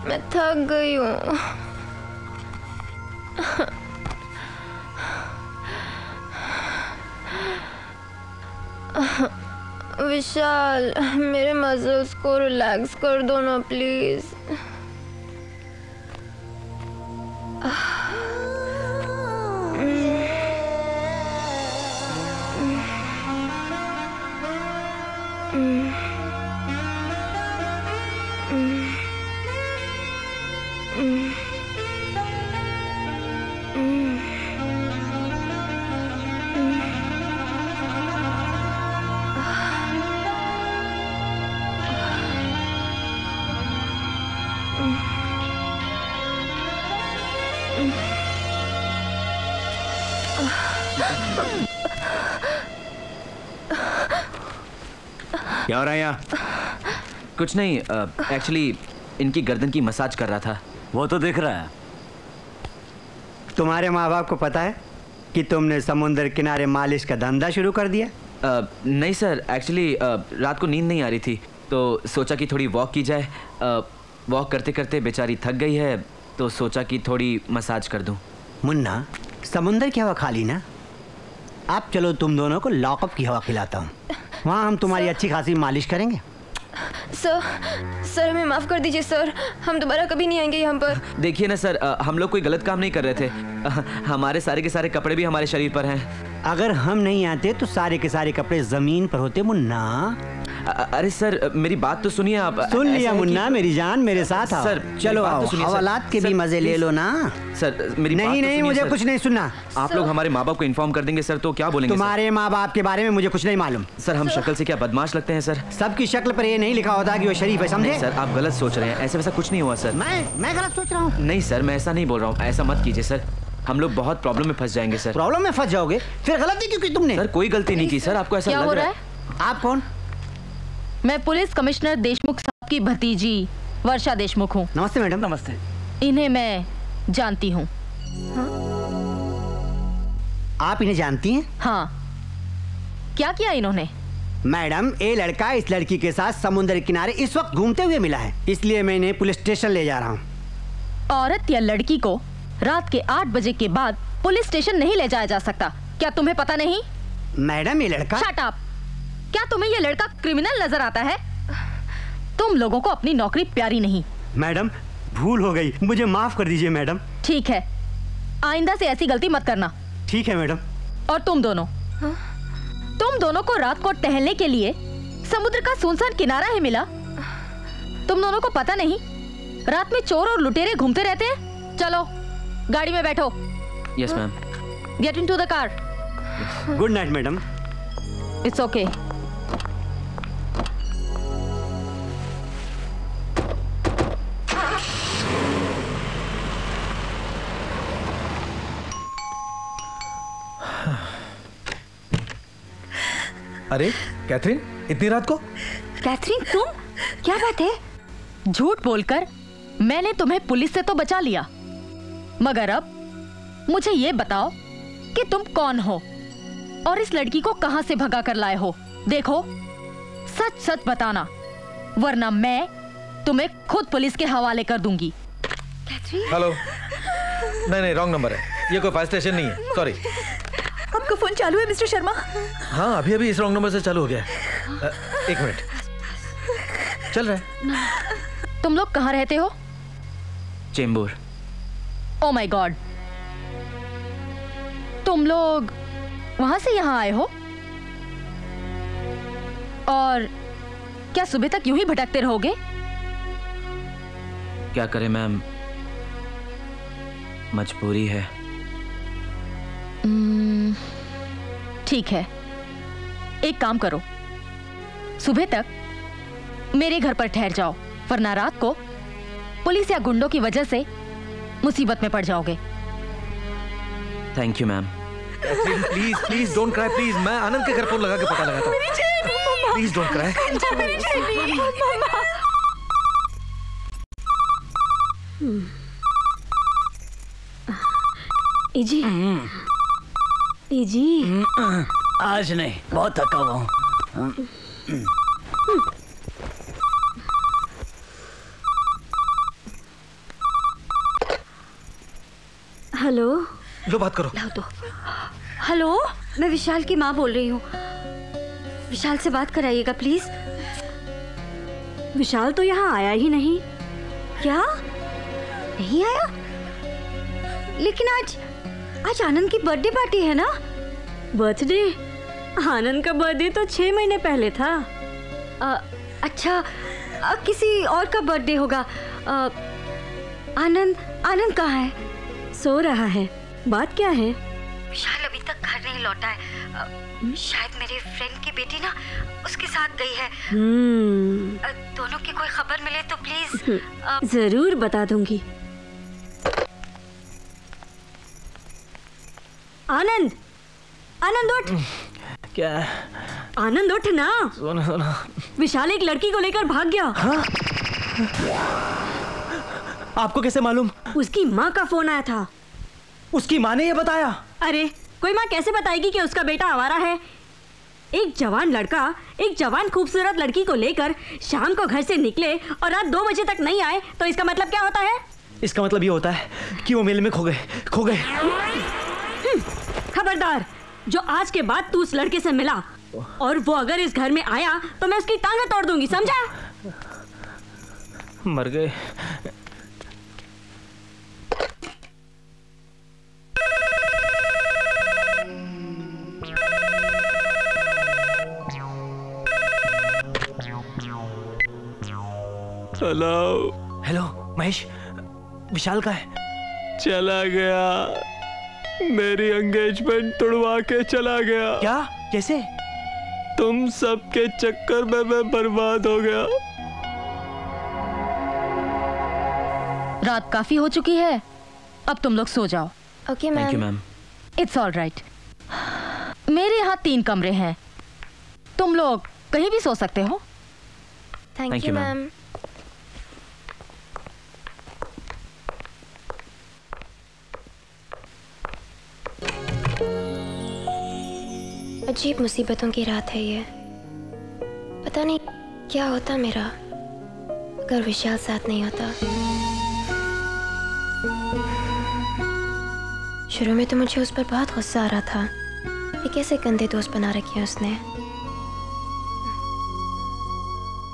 मैं थक गई हूँ। विशाल, मेरे मसल्स को रिलैक्स कर दो ना प्लीज। क्या हो रहा है यहाँ? कुछ नहीं, एक्चुअली इनकी गर्दन की मसाज कर रहा था। वो तो दिख रहा है। तुम्हारे माँ बाप को पता है कि तुमने समुद्र किनारे मालिश का धंधा शुरू कर दिया? नहीं सर, एक्चुअली रात को नींद नहीं आ रही थी तो सोचा कि थोड़ी वॉक की जाए। वॉक करते करते बेचारी थक गई है तो सोचा कि थोड़ी मसाज कर दूं। मुन्ना, समुद्र की हवा खा ली ना? आप चलो, तुम दोनों को लॉकअप की हवा खिलाता हूँ। वहाँ हम तुम्हारी अच्छी खासी मालिश करेंगे। सर हमें माफ कर दीजिए सर, हम दोबारा कभी नहीं आएंगे यहाँ पर। देखिए ना सर, हम लोग कोई गलत काम नहीं कर रहे थे। हमारे सारे के सारे कपड़े भी हमारे शरीर पर हैं। अगर हम नहीं आते तो सारे के सारे कपड़े जमीन पर होते मुन्ना। अरे सर, मेरी बात तो सुनिए आप। सुन लिया मुन्ना, मेरी जान, मेरे साथ आओ। सर चलो आओ, हवालात के भी मजे ले लो ना। सर मेरी नहीं नहीं, मुझे कुछ नहीं सुनना। आप लोग हमारे माँ बाप को इन्फॉर्म कर देंगे सर तो क्या बोलेंगे? तुम्हारे माँ बाप के बारे में मुझे कुछ नहीं मालूम। सर हम शक्ल से क्या बदमाश लगते हैं सर? सबकी शक्ल पर ये नहीं लिखा होता कि वो शरीफ है, समझे? सर आप गलत सोच रहे हैं, ऐसा वैसा कुछ नहीं हुआ सर। मैं गलत सोच रहा हूँ? नहीं सर, मैं ऐसा नहीं बोल रहा हूँ, ऐसा मत कीजिए सर, हम लोग बहुत प्रॉब्लम में फंस जाएंगे सर। प्रॉब्लम में फंस जाओगे? फिर गलती क्यों की तुमने? सर कोई गलती नहीं की सर, आपको ऐसा लग रहा है? आप कौन? मैं पुलिस कमिश्नर देशमुख साहब की भतीजी वर्षा देशमुख हूँ। नमस्ते मैडम। नमस्ते। इन्हें मैं जानती हूँ। आप इन्हें जानती हैं? हाँ। क्या किया इन्होंने? मैडम, ये लड़का इस लड़की के साथ समुद्र किनारे इस वक्त घूमते हुए मिला है, इसलिए मैं इन्हें पुलिस स्टेशन ले जा रहा हूँ। औरत या लड़की को रात के 8 बजे के बाद पुलिस स्टेशन नहीं ले जाया जा सकता, क्या तुम्हें पता नहीं? मैडम ये लड़का। Shut up! क्या तुम्हें ये लड़का क्रिमिनल नजर आता है? तुम लोगों को अपनी नौकरी प्यारी नहीं। मैडम भूल हो गई, मुझे माफ कर दीजिए मैडम। ठीक है, आइंदा से ऐसी गलती मत करना। ठीक है मैडम। और तुम दोनों को रात को टहलने के लिए समुद्र का सुनसान किनारा ही मिला। तुम दोनों को पता नहीं रात में चोर और लुटेरे घूमते रहते हैं? चलो गाड़ी में बैठो। Yes ma'am. Get into the car. Good night madam. It's okay. अरे कैथरीन, इतनी रात को? कैथरीन तुम? क्या बात है? झूठ बोलकर मैंने तुम्हें पुलिस से तो बचा लिया, मगर अब मुझे ये बताओ कि तुम कौन हो और इस लड़की को कहां से भगा कर लाए हो? देखो सच सच बताना, वरना मैं तुम्हें खुद पुलिस के हवाले कर दूंगी। हेलो। नहीं रॉन्ग नंबर है, ये कोई फायर स्टेशन नहीं है, सॉरी। आपका फोन चालू है मिस्टर शर्मा? हाँ अभी इस रॉन्ग नंबर से चालू हो गया है। एक मिनट, चल रहा है। तुम लोग कहाँ रहते हो? चेंबूर। ओ माय गॉड, तुम लोग वहां से यहाँ आए हो? और क्या सुबह तक यूं ही भटकते रहोगे? क्या करें मैम, मजबूरी है। ठीक है, एक काम करो, सुबह तक मेरे घर पर ठहर जाओ, वरना रात को पुलिस या गुंडों की वजह से मुसीबत में पड़ जाओगे। Thank you ma'am. Please please don't cry please. मैं आनंद के घर फोन लगा के पता लगाता हूँ। Please don't cry. Easy easy आज नहीं, बहुत थका हुआ हूँ। हेलो, लो बात करो। लाओ तो। हेलो, मैं विशाल की माँ बोल रही हूँ। विशाल से बात कराइएगा प्लीज। विशाल तो यहाँ आया ही नहीं। क्या नहीं आया? लेकिन आज आनंद की बर्थडे पार्टी है ना? बर्थडे? आनंद का बर्थडे तो 6 महीने पहले था। अच्छा, किसी और का बर्थडे होगा। आनंद कहाँ है? सो रहा है। बात क्या है? विशाल अभी तक घर नहीं लौटा है। शायद मेरे फ्रेंड की बेटी ना उसके साथ गई है। दोनों की कोई खबर मिले तो प्लीज। जरूर बता दूंगी। आनंद उठ। क्या? आनंद उठ ना। सोना। विशाल एक लड़की को लेकर भाग गया। हाँ? आपको कैसे मालूम? उसकी माँ का फोन आया था। उसकी माँ ने ये बताया? अरे कोई माँ कैसे बताएगी कि उसका बेटा आवारा है? एक जवान लड़का एक जवान खूबसूरत लड़की को लेकर शाम को घर से निकले और रात 2 बजे तक नहीं आए तो इसका मतलब क्या होता है? इसका मतलब ये होता है कि वो मेले में खो गए। खबरदार, जो आज के बाद तू उस लड़के से मिला और वो अगर इस घर में आया तो मैं उसकी टांगें तोड़ दूंगी, समझा? मर गए। हेलो महेश, विशाल का है? चला गया। मेरी एंगेजमेंट तोड़वा के चला गया। क्या? कैसे? तुम सबके चक्कर में मैं बर्बाद हो गया। रात काफी हो चुकी है, अब तुम लोग सो जाओ। Okay ma'am. Thank you ma'am. It's all right. मेरे यहाँ 3 कमरे हैं, तुम लोग कहीं भी सो सकते हो। Thank you ma'am. अजीब मुसीबतों की रात है ये। पता नहीं क्या होता मेरा अगर विशाल साथ नहीं होता। शुरू में तो मुझे उस पर बहुत गुस्सा आ रहा था कि कैसे गंदे दोस्त बना रखे हैं उसने,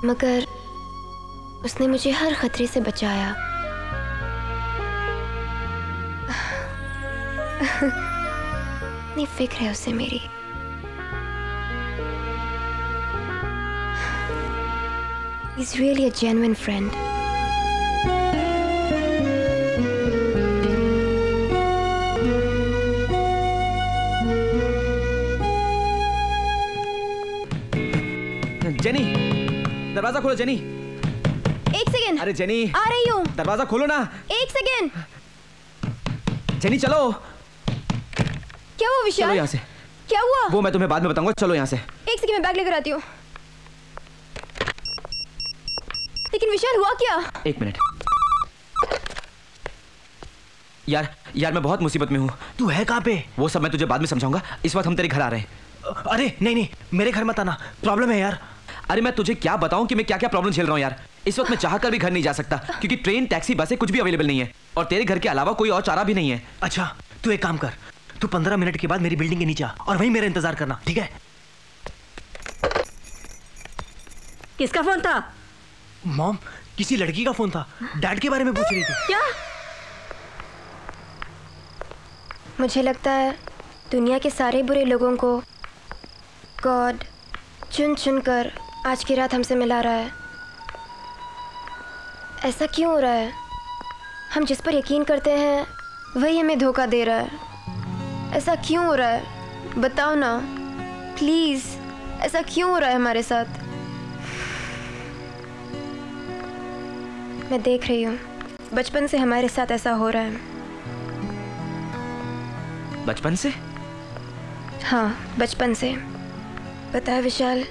मगर उसने मुझे हर खतरे से बचाया। नहीं फिक्र है उसे मेरी। He's really a genuine friend. Jenny, दरवाजा खोलो जेनी। 1 सेकेंड। अरे जेनी, आ रही हूँ। दरवाजा खोलो ना। 1 सेकेंड। जेनी चलो। क्या हुआ विशाल? चलो यहाँ से। क्या हुआ? वो मैं तुम्हें बाद में बताऊंगा, चलो यहाँ से। 1 सेकेंड, मैं बैग लेकर आती हूँ। लेकिन विशाल हुआ क्या? 1 मिनट। यार मैं बहुत मुसीबत में हूँ। तू है कहाँ पे? वो सब मैं तुझे बाद में समझाऊंगा, इस वक्त हम तेरे घर आ रहे हैं। अरे नहीं, मेरे घर मत आना, प्रॉब्लम है यार। अरे मैं तुझे क्या बताऊं कि मैं क्या क्या प्रॉब्लम झेल रहा हूँ यार। इस वक्त मैं चाहकर भी घर नहीं जा सकता क्योंकि ट्रेन, टैक्सी, बसें कुछ भी अवेलेबल नहीं है और तेरे घर के अलावा कोई और चारा भी नहीं है। अच्छा तू एक काम कर, तू 15 मिनट के बाद मेरी बिल्डिंग के नीचे आ और वहीं मेरा इंतजार करना, ठीक है? किसका फोन था? मॉम, किसी लड़की का फोन था, डैड के बारे में पूछ रही थी। क्या? मुझे लगता है दुनिया के सारे बुरे लोगों को गॉड चुन चुन कर आज की रात हमसे मिला रहा है। ऐसा क्यों हो रहा है? हम जिस पर यकीन करते हैं वही हमें धोखा दे रहा है। ऐसा क्यों हो रहा है? बताओ ना प्लीज़, ऐसा क्यों हो रहा है हमारे साथ? मैं देख रही हूँ बचपन से हमारे साथ ऐसा हो रहा है। बचपन से? हाँ, बचपन से। पता है विशाल,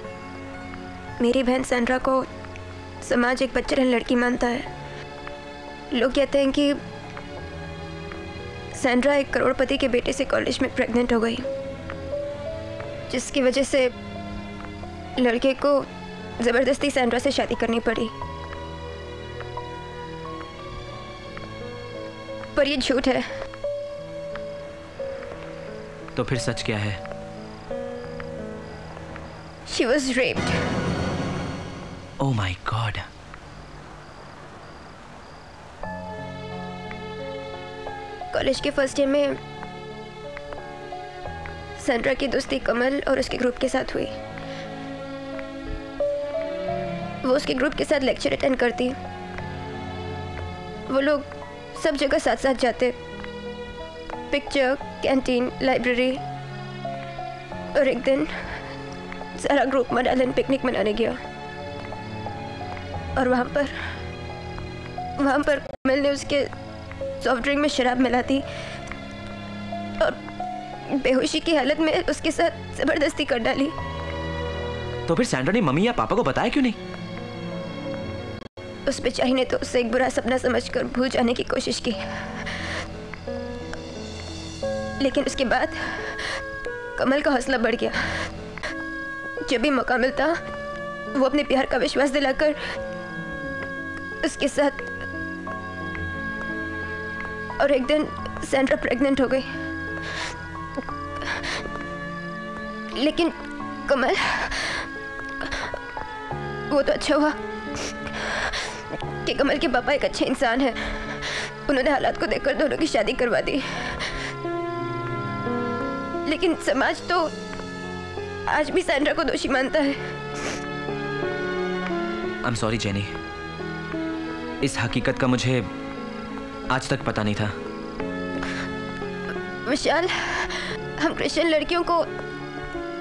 मेरी बहन सैंड्रा को समाज एक बच्चेरन लड़की मानता है। लोग कहते हैं कि सैंड्रा एक करोड़पति के बेटे से कॉलेज में प्रेग्नेंट हो गई, जिसकी वजह से लड़के को जबरदस्ती सैंड्रा से शादी करनी पड़ी। पर ये झूठ है। तो फिर सच क्या है? She was raped. Oh my God. College के फर्स्ट ईयर में सैंड्रा की दोस्ती कमल और उसके ग्रुप के साथ हुई। वो उसके ग्रुप के साथ लेक्चर अटेंड करती। वो लोग सब जगह साथ साथ जाते, पिक्चर, कैंटीन, लाइब्रेरी। और एक दिन सारा ग्रुप मनालन पिकनिक मनाने गया और वहाँ पर कमल ने उसके सॉफ्ट ड्रिंक में शराब मिला दी और बेहोशी की हालत में उसके साथ जबरदस्ती कर डाली। तो फिर सैंड्रा ने मम्मी या पापा को बताया क्यों नहीं? उस बेचारी ने तो उसे एक बुरा सपना समझकर भूल जाने की कोशिश की, लेकिन उसके बाद कमल का हौसला बढ़ गया। जब भी मौका मिलता वो अपने प्यार का विश्वास दिलाकर उसके साथ। और एक दिन सैंड्रा प्रेग्नेंट हो गई, लेकिन कमल, वो तो अच्छा हुआ कि कमल के पापा एक अच्छे इंसान हैं। उन्होंने हालात को देखकर दोनों की शादी करवा दी। लेकिन समाज तो आज भी सैंड्रा को दोषी मानता है। I'm sorry जेनी, इस हकीकत का मुझे आज तक पता नहीं था। विशाल, हम क्रिश्चियन लड़कियों को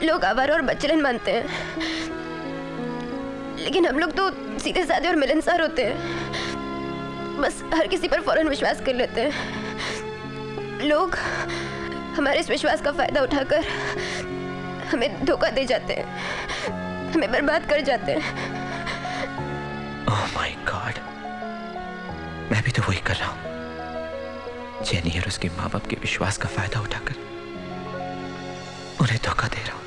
लोग आवारा और बच्चेरन मानते हैं, लेकिन हम लोग तो सीधे साधे और मिलनसार होते हैं। बस हर किसी पर फौरन विश्वास कर लेते हैं। लोग हमारे इस विश्वास का फायदा उठाकर हमें धोखा दे जाते हैं, हमें बर्बाद कर जाते हैं। ओह माय गॉड, मैं भी तो वही कर रहा हूँ। जेनी और उसके माँ बाप के विश्वास का फायदा उठाकर उन्हें धोखा दे रहा हूँ।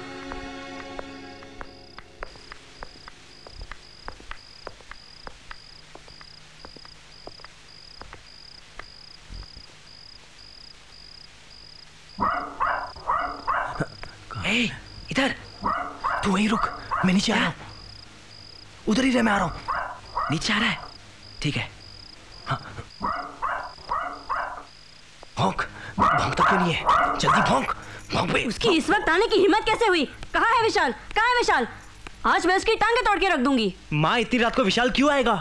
इधर तू वहीं रुक, मैं नीचे आ रहा हूँ। उधर ही रह, मैं आ रहा हूँ। नीचे आ रहा है? ठीक है। हाँ। भौंक, भौंकता क्यों नहीं है? जल्दी भौंक, भौंक बे। उसकी इस वक्त आने की हिम्मत कैसे हुई? कहाँ है विशाल? कहाँ है विशाल? आज मैं उसकी टांगे तोड़ के रख दूंगी। माँ, इतनी रात को विशाल क्यों आएगा?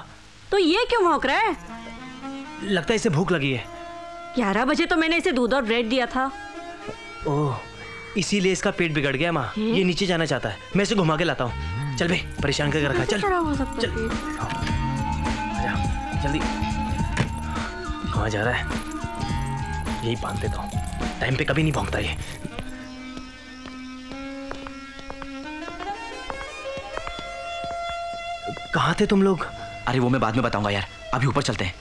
तो ये क्यों भौंक रहा है? लगता है इसे भूख लगी है। 11 बजे तो मैंने इसे दूध और ब्रेड दिया था। ओह, इसीलिए इसका पेट बिगड़ गया। माँ, ये नीचे जाना चाहता है, मैं इसे घुमा के लाता हूँ। चल बे, परेशान करके रखा। चल चल, आजा जल्दी। कहाँ जा रहा है? यही बांध देता हूँ, टाइम पे कभी नहीं भौंकता ये। कहाँ थे तुम लोग? अरे वो मैं बाद में बताऊंगा यार, अभी ऊपर चलते हैं।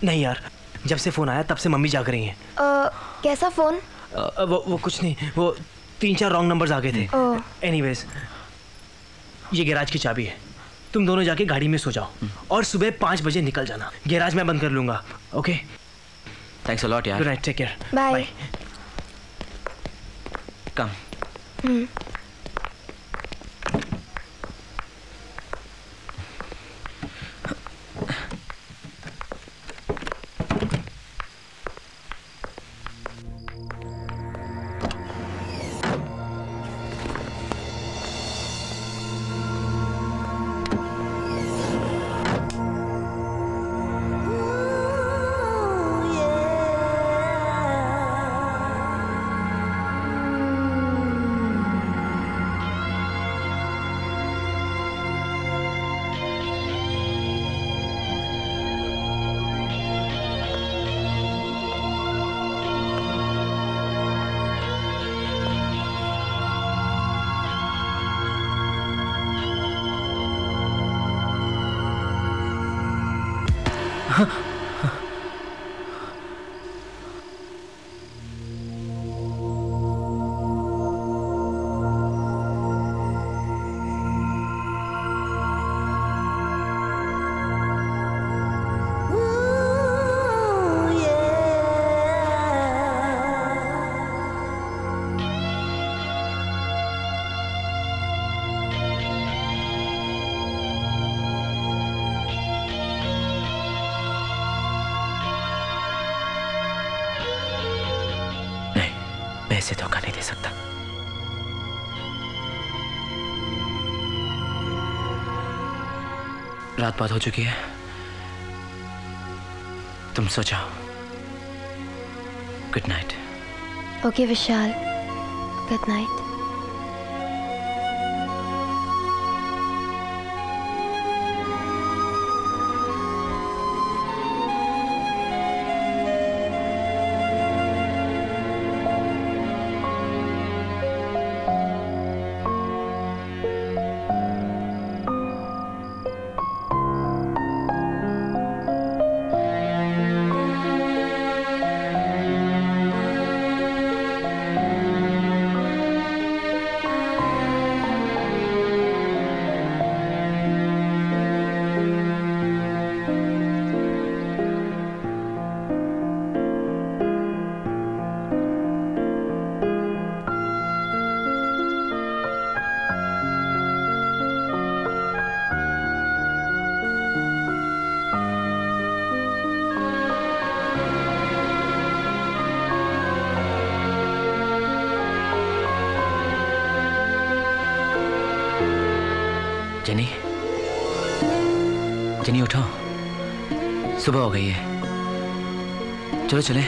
नहीं यार, जब से फोन आया तब से मम्मी जाग रही हैं। कैसा फोन? वो कुछ नहीं, वो 3-4 रॉन्ग नंबर्स आ गए थे। एनीवेज, ये गैराज की चाबी है। तुम दोनों जाके गाड़ी में सो जाओ और सुबह 5 बजे निकल जाना। गैराज मैं बंद कर लूंगा। ओके, थैंक्स अ लॉट यार। Good night, take care, bye. Come. ऐसे धोखा नहीं दे सकता। रात बहुत हो चुकी है, तुम सो जाओ। Good night. ओके विशाल, गुड नाइट। जेनी, जेनी उठो, सुबह हो गई है, चलो चले।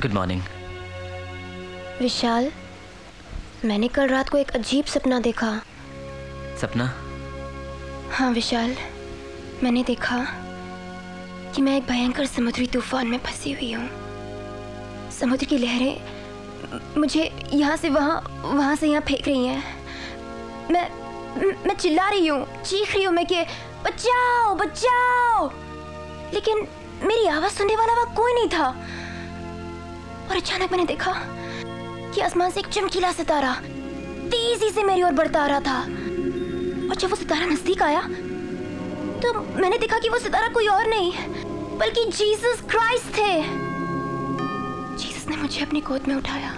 Good morning. विशाल, मैंने कल रात को एक अजीब सपना देखा। सपना? हाँ विशाल, मैंने देखा कि मैं एक भयंकर समुद्री तूफान में फंसी हुई हूँ। समुद्र की लहरें मुझे यहाँ से वहाँ, वहाँ से यहाँ फेंक रही हैं। मैं चिल्ला रही हूँ, चीख रही हूँ मैं कि बचाओ बचाओ, लेकिन मेरी आवाज़ सुनने वाला वहाँ कोई नहीं था। और अचानक मैंने देखा कि आसमान से एक चमकीला सितारा तेजी से मेरी ओर बढ़ता आ रहा था। और जब वो सितारा नजदीक आया तो मैंने देखा कि वो सितारा कोई और नहीं बल्कि जीसस क्राइस्ट थे। जीसस ने मुझे अपनी गोद में उठाया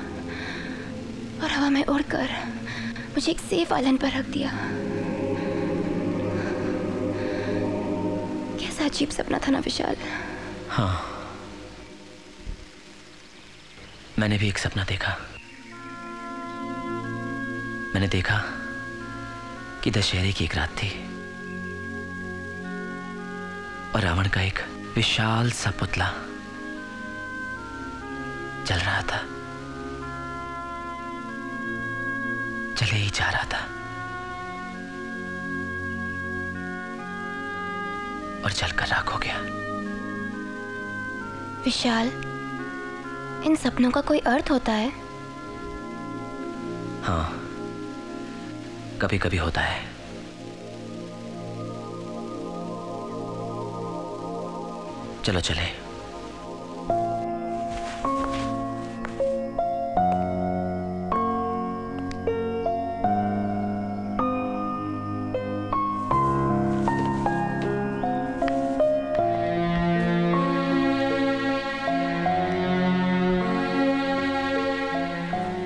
और हवा में उड़कर मुझे एक सेफ आइलैंड पर रख दिया। कैसा अजीब सपना था ना विशाल। हाँ, मैंने भी एक सपना देखा। मैंने देखा कि दशहरे की एक रात थी और रावण का एक विशाल सा पुतला जल रहा था, जले ही जा रहा था और जलकर राख हो गया। विशाल, इन सपनों का कोई अर्थ होता है? हाँ, कभी कभी होता है। चलो चले।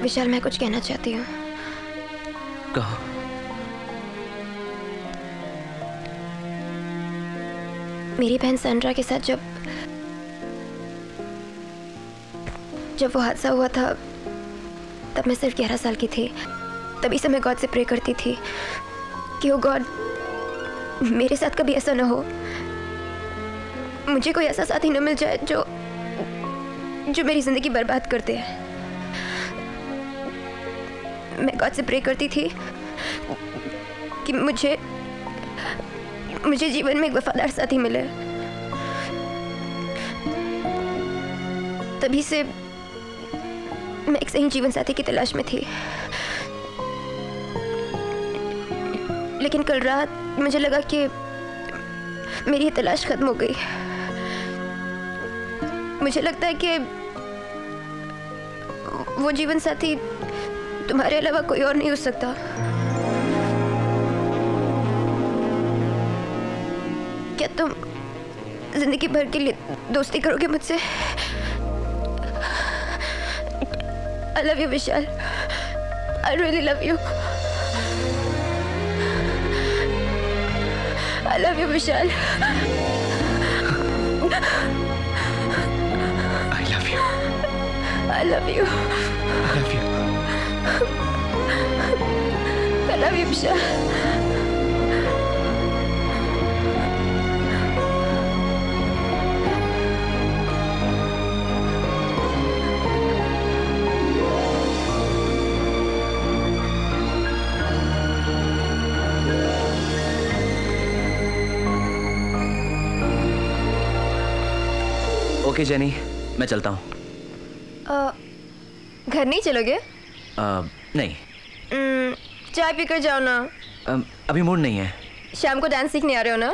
विशाल, मैं कुछ कहना चाहती हूँ। कहो। मेरी बहन सैंड्रा के साथ जब वो हादसा हुआ था तब मैं सिर्फ 11 साल की थी। तभी से मैं गॉड से प्रे करती थी कि ओ गॉड, मेरे साथ कभी ऐसा ना हो। मुझे कोई ऐसा साथी न मिल जाए जो मेरी जिंदगी बर्बाद कर दे। मैं गॉड से प्रे करती थी कि मुझे जीवन में एक वफादार साथी मिले। तभी से मैं एक सही जीवन साथी की तलाश में थी। लेकिन कल रात मुझे लगा कि मेरी तलाश खत्म हो गई। मुझे लगता है कि वो जीवन साथी तुम्हारे अलावा कोई और नहीं हो सकता। क्या तुम जिंदगी भर के लिए दोस्ती करोगे मुझसे? I love you, Vishal. I really love you। I love you, Vishal. I love you. I love you. I love you. I love you, Vishal. Okay jenny, मैं चलता हूँ। घर नहीं चलोगे? नहीं। चाय पीकर जाओ ना। अभी मूड नहीं है। शाम को डांस सीखने आ रहे हो ना?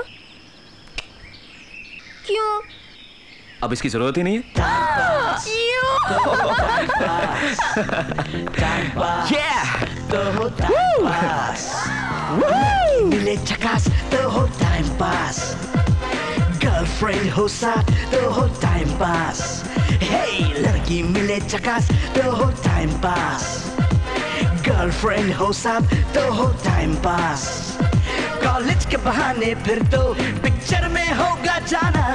क्यों? अब इसकी जरूरत ही नहीं है। मिले झकास तो हो टाइम पास, गर्लफ्रेंड हो साथ तो हो टाइम पास। हे लड़की मिले झकास तो हो टाइम पास, गर्लफ्रेंड हो साथ तो हो टाइम पास। कॉलेज के बहाने फिर तो पिक्चर में होगा जाना,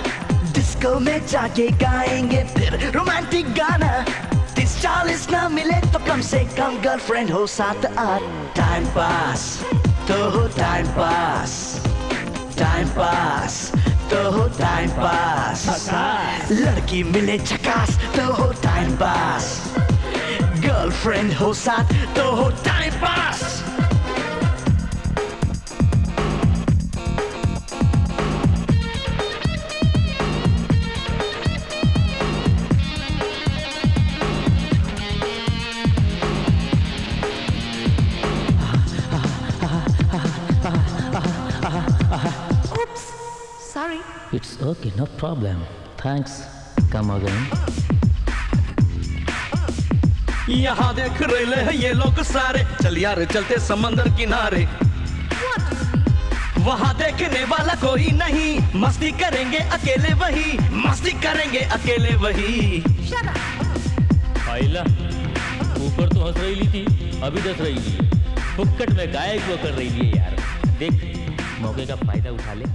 डिस्को में जाके गाएंगे फिर रोमांटिक गाना। 30-40 ना मिले तो कम से कम गर्लफ्रेंड हो साथ। टाइम पास तो हो टाइम पास, टाइम पास तो हो टाइम पास। लड़की मिले झकास तो हो टाइम पास, गर्लफ्रेंड हो साथ तो हो time pass. Sorry. It's okay, no problem. Thanks. Come again. यहाँ देख रहे हैं ये लोग सारे, चल यार चलते समंदर किनारे। वहाँ देखने वाला कोई नहीं, मस्ती करेंगे अकेले वही, मस्ती करेंगे अकेले वही। आइला ऊपर तो हंस रही थी, अभी दस रही थी। फुक्कट में गायक वो कर रही है यार। देख मौके का फायदा उठा ले।